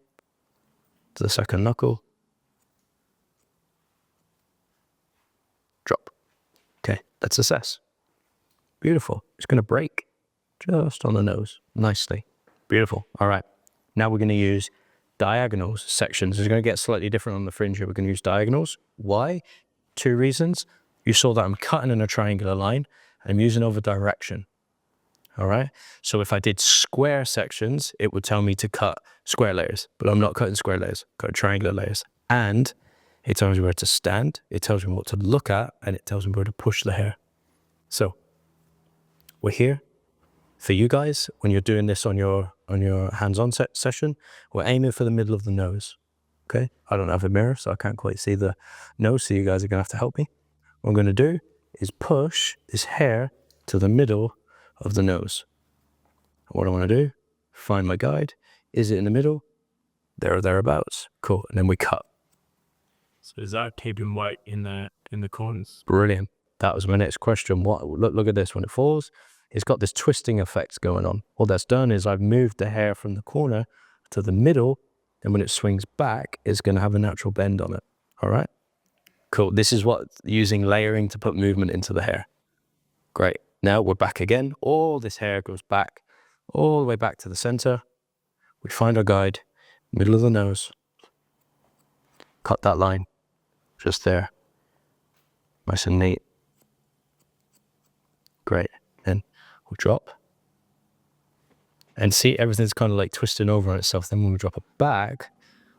to the second knuckle. Drop. Okay, let's assess. Beautiful. It's going to break just on the nose nicely. Beautiful. All right. Now we're going to use diagonals, sections. It's going to get slightly different on the fringe here. We're going to use diagonals. Why? 2 reasons. You saw that I'm cutting in a triangular line. I'm using over direction. All right. So if I did square sections, it would tell me to cut square layers, but I'm not cutting square layers, cutting triangular layers. And it tells me where to stand. It tells me what to look at, and it tells me where to push the hair. So we're here for you guys. When you're doing this on your hands-on session, we're aiming for the middle of the nose. Okay. I don't have a mirror, so I can't quite see the nose. So you guys are going to have to help me. What I'm going to do is push this hair to the middle of the nose. What I want to do, find my guide. Is it in the middle? There or thereabouts. Cool. And then we cut. So is that keeping weight in the corners? Brilliant. That was my next question. Look at this. When it falls, it's got this twisting effect going on. What that's done is I've moved the hair from the corner to the middle, and when it swings back, it's going to have a natural bend on it. All right? Cool. This is what using layering to put movement into the hair. Great. Now we're back again. All this hair goes back, all the way back to the center. We find our guide, middle of the nose. cut that line just there. Nice and neat. Great. Then we'll drop. And see, everything's kind of like twisting over on itself. Then when we drop it back,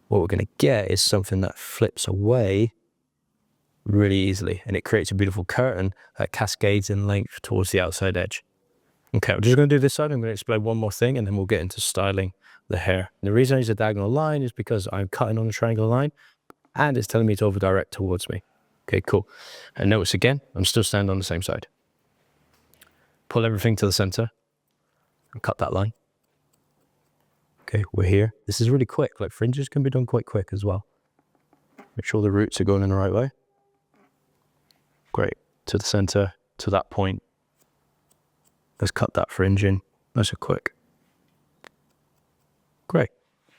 what we're going to get is something that flips away really easily. And it creates a beautiful curtain that cascades in length towards the outside edge. Okay, we're just going to do this side. I'm going to explain one more thing and then we'll get into styling the hair. And the reason I use a diagonal line is because I'm cutting on a triangular line and it's telling me to over direct towards me. Okay, cool. And notice again, I'm still standing on the same side. Pull everything to the center and cut that line. Okay, we're here. This is really quick. Like fringes can be done quite quick as well. Make sure the roots are going in the right way. Great. To the center, to that point. Let's cut that fringe in. Nice and quick. Great.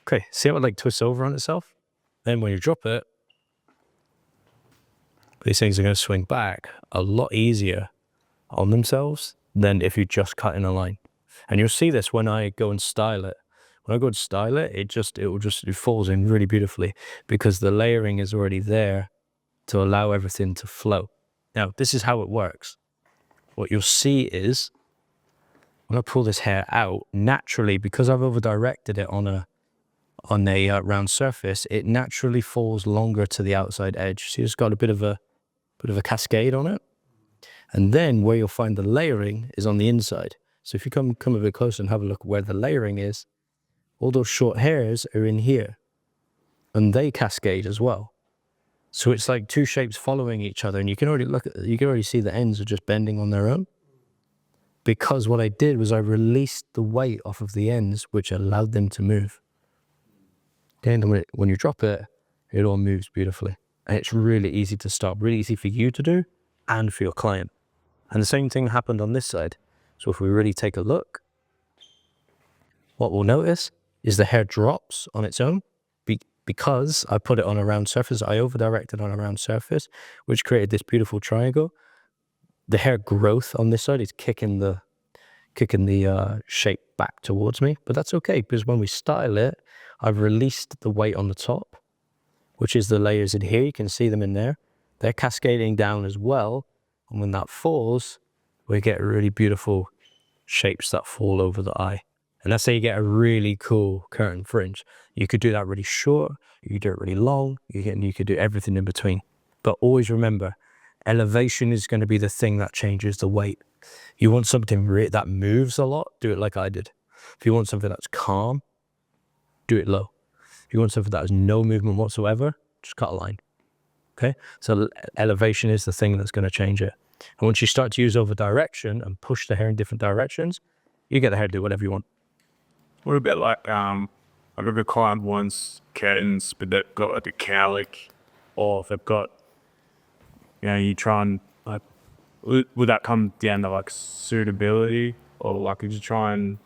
Okay, see how it like twists over on itself? Then when you drop it, these things are going to swing back a lot easier on themselves than if you just cut in a line. And you'll see this when I go and style it. When I go and style it, it falls in really beautifully because the layering is already there to allow everything to flow. Now, this is how it works. What you'll see is when I pull this hair out, naturally, because I've over-directed it on a round surface, it naturally falls longer to the outside edge. So it's got a bit of a cascade on it. And then where you'll find the layering is on the inside. So if you come a bit closer and have a look where the layering is, all those short hairs are in here and they cascade as well. So it's like two shapes following each other and you can already see the ends are just bending on their own. Because what I did was I released the weight off of the ends, which allowed them to move. Okay, and when you drop it, it all moves beautifully. And it's really easy to stop, really easy for you to do and for your client. And the same thing happened on this side. So if we really take a look, what we'll notice is the hair drops on its own because I put it on a round surface. I over-directed on a round surface, which created this beautiful triangle. The hair growth on this side is kicking the shape back towards me, but that's okay because when we style it, I've released the weight on the top, which is the layers in here. You can see them in there. They're cascading down as well. And when that falls, we get really beautiful shapes that fall over the eye. And that's how you get a really cool curtain fringe. You could do that really short, you could do it really long, you could do everything in between. But always remember, elevation is going to be the thing that changes the weight. You want something that moves a lot, do it like I did. If you want something that's calm, do it low. If you want something that has no movement whatsoever, just cut a line. Okay? So elevation is the thing that's going to change it. And once you start to use over direction and push the hair in different directions, you get the hair to do whatever you want. What about like I've got a client wants curtains, but they've got like a cowlick, or if they've got, you try and like, would that come down to like suitability, or like you just try and?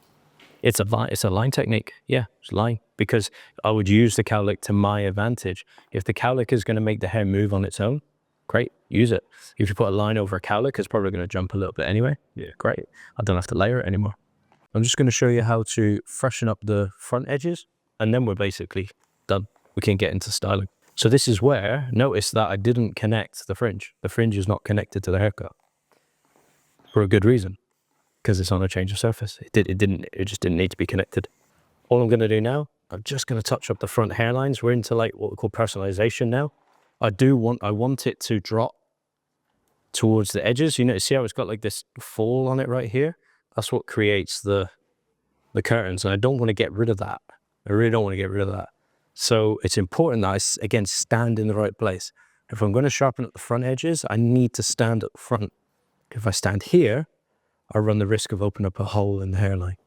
It's a line technique. Yeah, it's line. Because I would use the cowlick to my advantage. If the cowlick is going to make the hair move on its own, great, use it. If you put a line over a cowlick, it's probably going to jump a little bit anyway. Yeah, great. I don't have to layer it anymore. I'm just going to show you how to freshen up the front edges, and then we're basically done. We can get into styling. So this is where, notice that I didn't connect the fringe. The fringe is not connected to the haircut for a good reason, because it's on a change of surface. It just didn't need to be connected. All I'm going to do now, I'm just going to touch up the front hairlines. We're into like what we call personalization now. I want it to drop towards the edges. You know, see how it's got like this fall on it right here? That's what creates the curtains. And I don't want to get rid of that. I really don't want to get rid of that. So it's important that I, again, stand in the right place. If I'm going to sharpen up the front edges, I need to stand at the front. If I stand here, I run the risk of opening up a hole in the hairline.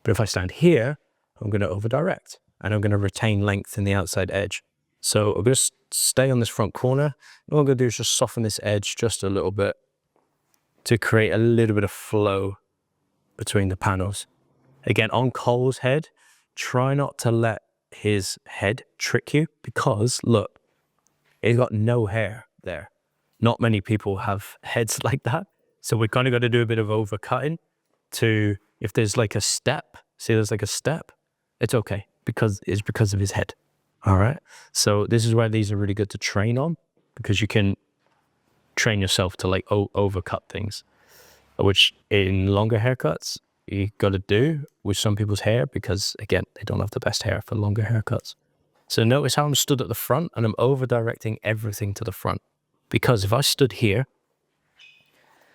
But if I stand here, I'm going to over-direct and I'm going to retain length in the outside edge. So I'm going to stay on this front corner. All I'm going to do is just soften this edge just a little bit to create a little bit of flow between the panels. Again, on Cole's head, try not to let his head trick you because, look, he's got no hair there. Not many people have heads like that. So we kind of got to do a bit of overcutting to, if there's like a step, see there's like a step, it's okay because it's because of his head. All right. So this is where these are really good to train on, because you can train yourself to like overcut things, which in longer haircuts you got to do with some people's hair, because again, they don't have the best hair for longer haircuts. So notice how I'm stood at the front and I'm over directing everything to the front, because if I stood here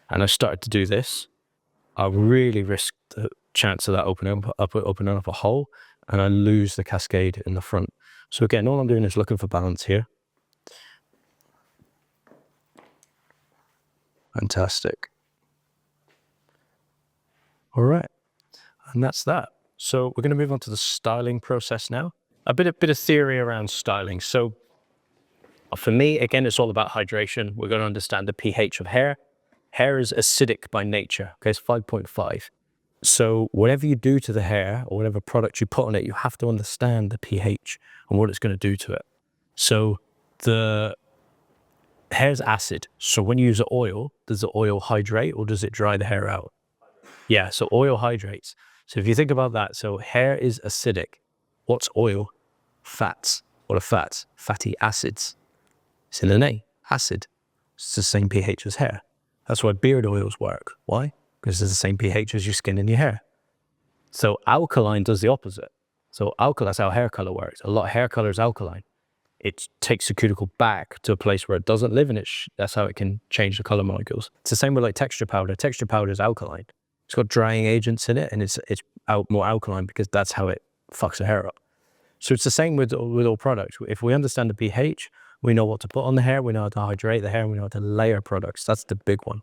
and I started to do this, I really risk the chance of that opening up a hole, and I lose the cascade in the front. So again, all I'm doing is looking for balance here. Fantastic. All right, and that's that. So we're going to move on to the styling process now. A bit of theory around styling. So for me, again, it's all about hydration. We're going to understand the pH of hair. Hair is acidic by nature. Okay, it's 5.5. So whatever you do to the hair, or whatever product you put on it, you have to understand the pH and what it's going to do to it. So the hair's acid. So when you use oil, does the oil hydrate or does it dry the hair out? Yeah, so oil hydrates. So if you think about that, so hair is acidic. What's oil? Fats. What are fats? Fatty acids. It's in the name, acid. It's the same pH as hair. That's why beard oils work. Why? Because it's the same pH as your skin and your hair. So alkaline does the opposite. So that's how hair color works. A lot of hair color is alkaline. It takes the cuticle back to a place where it doesn't live, and that's how it can change the color molecules. It's the same with like texture powder. Texture powder is alkaline. It's got drying agents in it, and it's more alkaline because that's how it fucks the hair up. So it's the same with all products. If we understand the pH, we know what to put on the hair, we know how to hydrate the hair, we know how to layer products. That's the big one,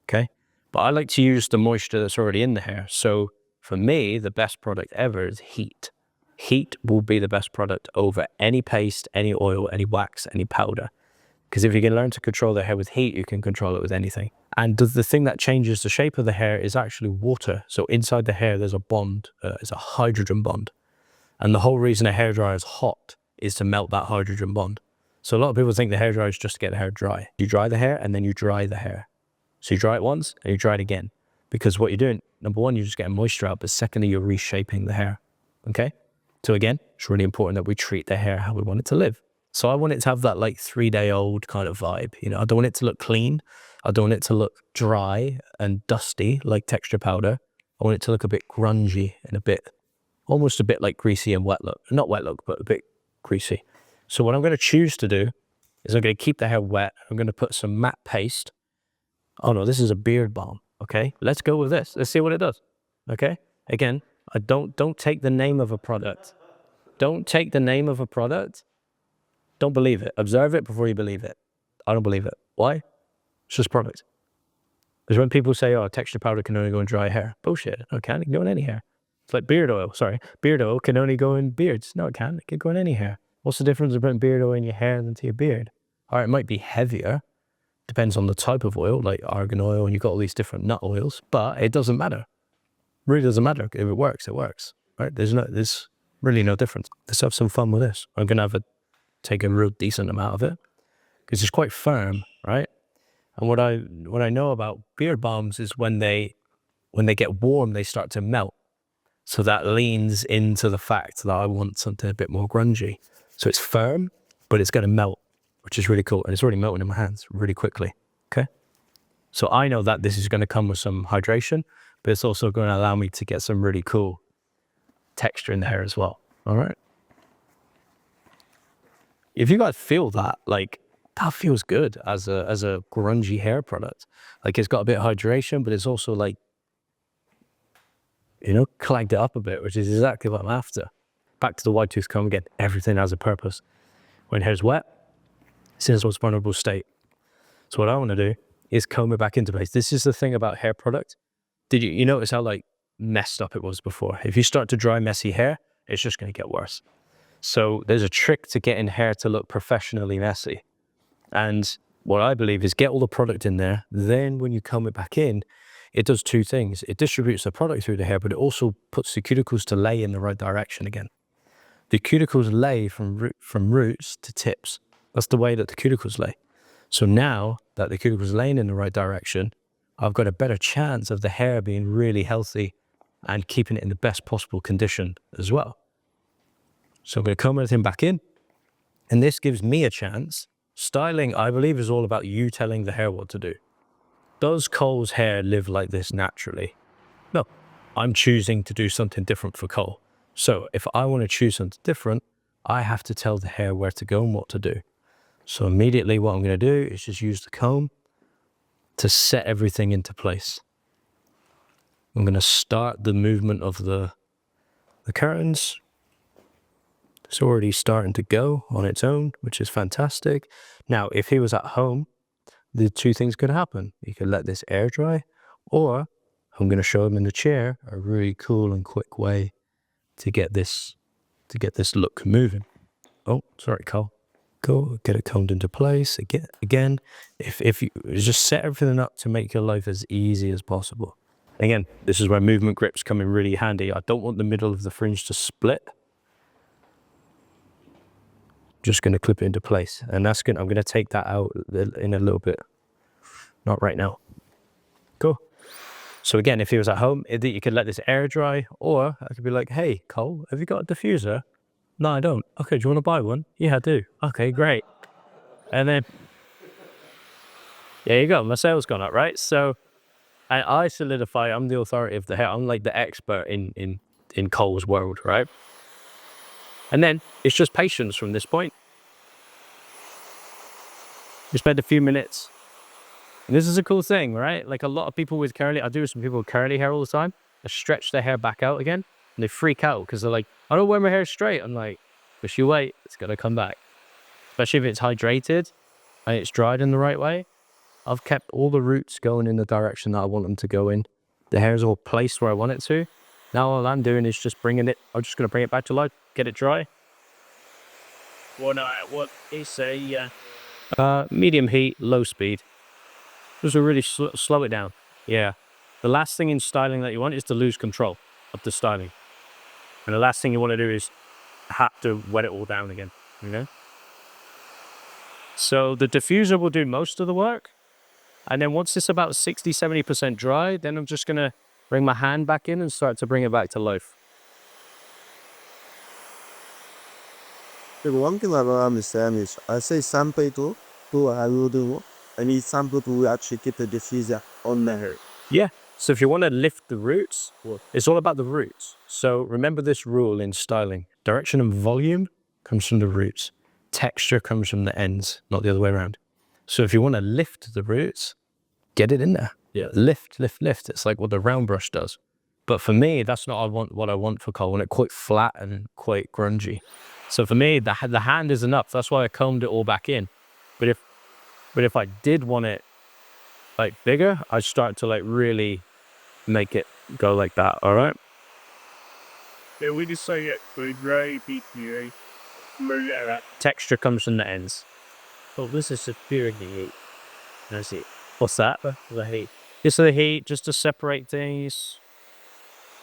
okay? But I like to use the moisture that's already in the hair. So for me, the best product ever is heat. Heat will be the best product over any paste, any oil, any wax, any powder. Because if you can learn to control the hair with heat, you can control it with anything. And the thing that changes the shape of the hair is actually water. So inside the hair, there's a bond, it's a hydrogen bond. And the whole reason a hairdryer is hot is to melt that hydrogen bond. So a lot of people think the hairdryer is just to get the hair dry. You dry the hair and then you dry the hair. So you dry it once and you dry it again. Because what you're doing, number one, you're just getting moisture out, but secondly, you're reshaping the hair, okay? So again, it's really important that we treat the hair how we want it to live. So I want it to have that like 3-day-old kind of vibe. You know, I don't want it to look clean. I don't want it to look dry and dusty like texture powder. I want it to look a bit grungy and almost a bit like greasy and wet look. Not wet look, but a bit greasy. So what I'm going to choose to do is I'm going to keep the hair wet. I'm going to put some matte paste. Oh no, this is a beard balm. Okay, let's go with this. Let's see what it does. Okay, again, don't take the name of a product. Don't take the name of a product. Don't believe it. Observe it before you believe it. I don't believe it. Why? It's just product. Because when people say, oh, texture powder can only go in dry hair. Bullshit. No, it can't. It can go in any hair. It's like beard oil. Sorry. Beard oil can only go in beards. No, it can't. It can go in any hair. What's the difference between beard oil in your hair and to your beard? All right, it might be heavier. Depends on the type of oil, like argan oil, and you've got all these different nut oils, but it doesn't matter. Really doesn't matter. If it works, it works. Right? There's really no difference. Let's have some fun with this. I'm gonna take a real decent amount of it because it's quite firm, right? And what I know about beard balms is when they get warm, they start to melt. So that leans into the fact that I want something a bit more grungy. So it's firm, but it's going to melt, which is really cool. And it's already melting in my hands really quickly. Okay. So I know that this is going to come with some hydration, but it's also going to allow me to get some really cool texture in the hair as well. All right. If you guys feel that, like, that feels good as a grungy hair product. Like, it's got a bit of hydration, but it's also like, you know, clagged it up a bit, which is exactly what I'm after. Back to the wide tooth comb again. Everything has a purpose. When hair's wet, it's in its most vulnerable state. So what I want to do is comb it back into place. This is the thing about hair product. Did you notice how like messed up it was before? If you start to dry messy hair, it's just going to get worse. So there's a trick to getting hair to look professionally messy. And what I believe is get all the product in there. Then when you comb it back in, it does two things. It distributes the product through the hair, but it also puts the cuticles to lay in the right direction again. The cuticles lay from roots to tips. That's the way that the cuticles lay. So now that the cuticles laying in the right direction, I've got a better chance of the hair being really healthy and keeping it in the best possible condition as well. So I'm going to comb everything back in. And this gives me a chance. Styling, I believe, is all about you telling the hair what to do. Does Cole's hair live like this naturally? No, I'm choosing to do something different for Cole. So if I want to choose something different, I have to tell the hair where to go and what to do. So immediately what I'm going to do is just use the comb to set everything into place. I'm going to start the movement of the curtains. It's already starting to go on its own, which is fantastic. Now, if he was at home, the two things could happen. He could let this air dry, or I'm going to show him in the chair a really cool and quick way to get this look moving. Oh, sorry, Cole. Go get it combed into place again. If you just set everything up to make your life as easy as possible. Again, this is where movement grips come in really handy. I don't want the middle of the fringe to split. Just going to clip it into place, and I'm going to take that out in a little bit. Not right now. Cool. So again, if he was at home, you could let this air dry, or I could be like, hey, Cole, have you got a diffuser? No, I don't. Okay, do you want to buy one? Yeah, I do. Okay, great. And then, there you go. My sales gone up, right? So, and I solidify, I'm the authority of the hair. I'm like the expert in Cole's world, right? And then it's just patience from this point. You spend a few minutes. And this is a cool thing, right? Like a lot of people with curly, I do some people with curly hair all the time. They stretch their hair back out again and they freak out because they're like, I don't wear my hair straight. I'm like, just you wait, it's gonna come back. Especially if it's hydrated and it's dried in the right way. I've kept all the roots going in the direction that I want them to go in. The hair's all placed where I want it to. Now all I'm doing is just I'm just gonna bring it back to life, get it dry. What is a medium heat, low speed. Just to really slow it down. Yeah. The last thing in styling that you want is to lose control of the styling. And the last thing you want to do is have to wet it all down again, you know? So the diffuser will do most of the work. And then once it's about 60, 70% dry, then I'm just going to bring my hand back in and start to bring it back to life. One thing I don't understand is I say some people do I will do, and it's some people who actually keep the diffuser on the hair. Yeah. So if you want to lift the roots, it's all about the roots. So remember this rule in styling. Direction and volume comes from the roots. Texture comes from the ends, not the other way around. So if you want to lift the roots, get it in there. Yeah. Lift, lift, lift. It's like what the round brush does. But for me, that's not what I want for Cole. I want it quite flat and quite grungy. So for me, the hand is enough. That's why I combed it all back in. But if I did want it like bigger, I'd start to like really make it go like that. All right. Yeah, we just say it for dry BPA. Texture comes from the ends. Oh, this is securing the heat. That's it. What's that? The heat. Just the heat, just to separate things.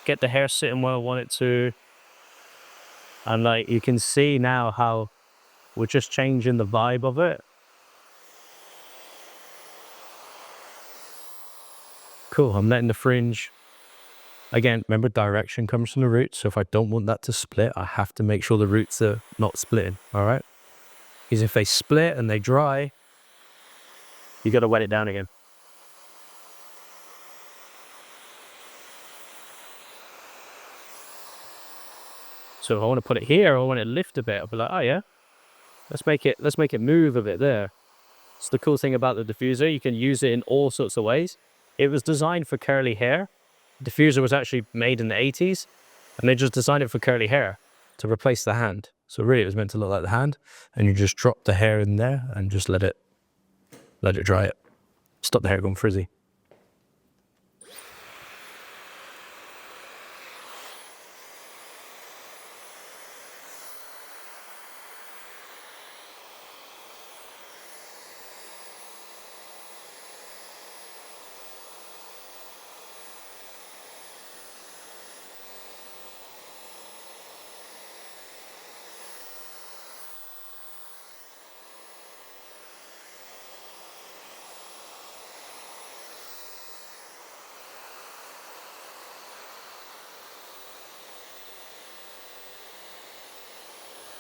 Get the hair sitting where I want it to. And like you can see now how we're just changing the vibe of it. Cool, I'm letting the fringe. Again, remember direction comes from the roots. So if I don't want that to split, I have to make sure the roots are not splitting, all right? Because if they split and they dry, you got to wet it down again. So if I want to put it here, or I want it to lift a bit, I'll be like, oh yeah, let's make it move a bit there. It's the cool thing about the diffuser. You can use it in all sorts of ways. It was designed for curly hair. The diffuser was actually made in the 80s, and they just designed it for curly hair to replace the hand. So really it was meant to look like the hand, and you just drop the hair in there and just let it dry it. Stop the hair going frizzy.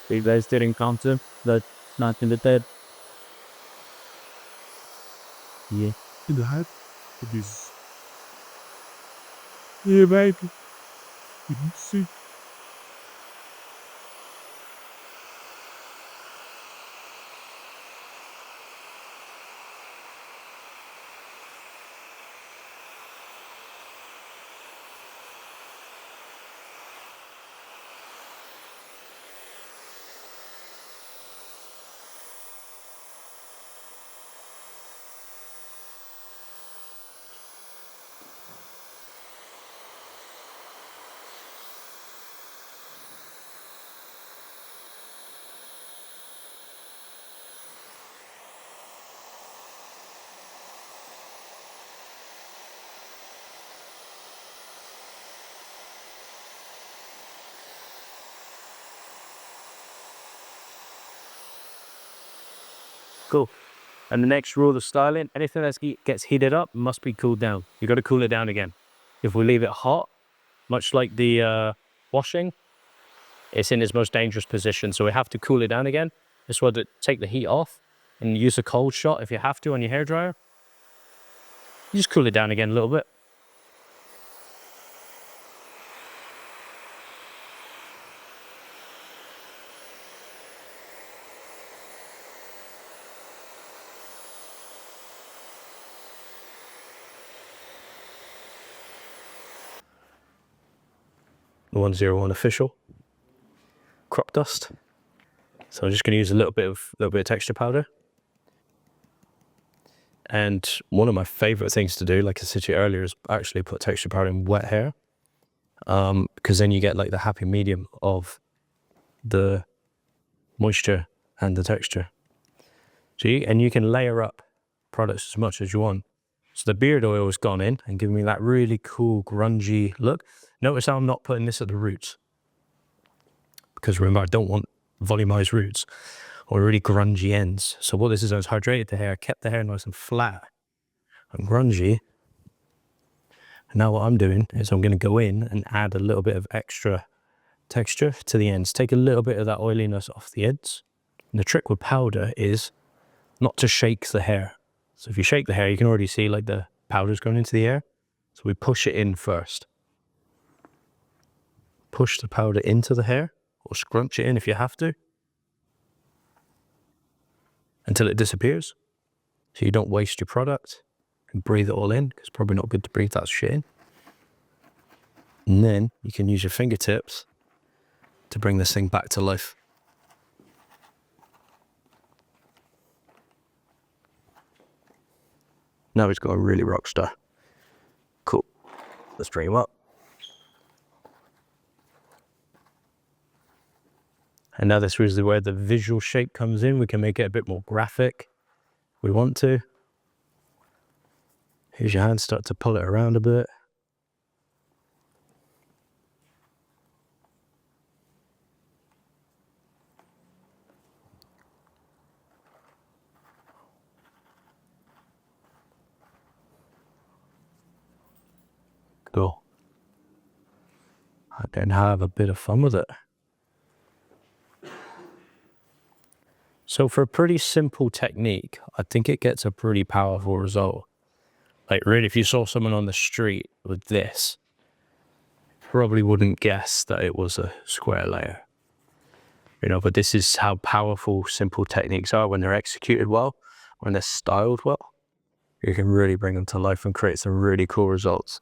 You guys did encounter that Not in the dead. Yeah. In the head, it is. Yeah, baby. You can see. Cool. And the next rule of styling, anything that gets heated up must be cooled down. You got to cool it down again. If we leave it hot, much like the washing, it's in its most dangerous position. So we have to cool it down again. This way to take the heat off and use a cold shot if you have to on your hairdryer. You just cool it down again a little bit. The 101 official crop dust. So I'm just going to use a little bit of texture powder. And one of my favorite things to do, like I said to you earlier, is actually put texture powder in wet hair, because then you get like the happy medium of the moisture and the texture. And you can layer up products as much as you want. So the beard oil has gone in and given me that really cool grungy look. Notice how I'm not putting this at the roots, because remember, I don't want volumized roots or really grungy ends. So what this is, I was hydrated the hair, kept the hair nice and flat and grungy. And now what I'm doing is I'm going to go in and add a little bit of extra texture to the ends. Take a little bit of that oiliness off the ends. And the trick with powder is not to shake the hair. So if you shake the hair, you can already see like the powder's going into the hair. So we push it in first. Push the powder into the hair, or scrunch it in if you have to, until it disappears. So you don't waste your product and breathe it all in, because it's probably not good to breathe that shit in. And then you can use your fingertips to bring this thing back to life. Now he's got a really rock star. Cool. Let's bring him up. And now this is where the visual shape comes in. We can make it a bit more graphic if we want to. Here's your hand, start to pull it around a bit. Cool. And then have a bit of fun with it. So for a pretty simple technique, I think it gets a pretty powerful result. Like really, if you saw someone on the street with this, probably wouldn't guess that it was a square layer. You know, but this is how powerful simple techniques are when they're executed well, when they're styled well. You can really bring them to life and create some really cool results.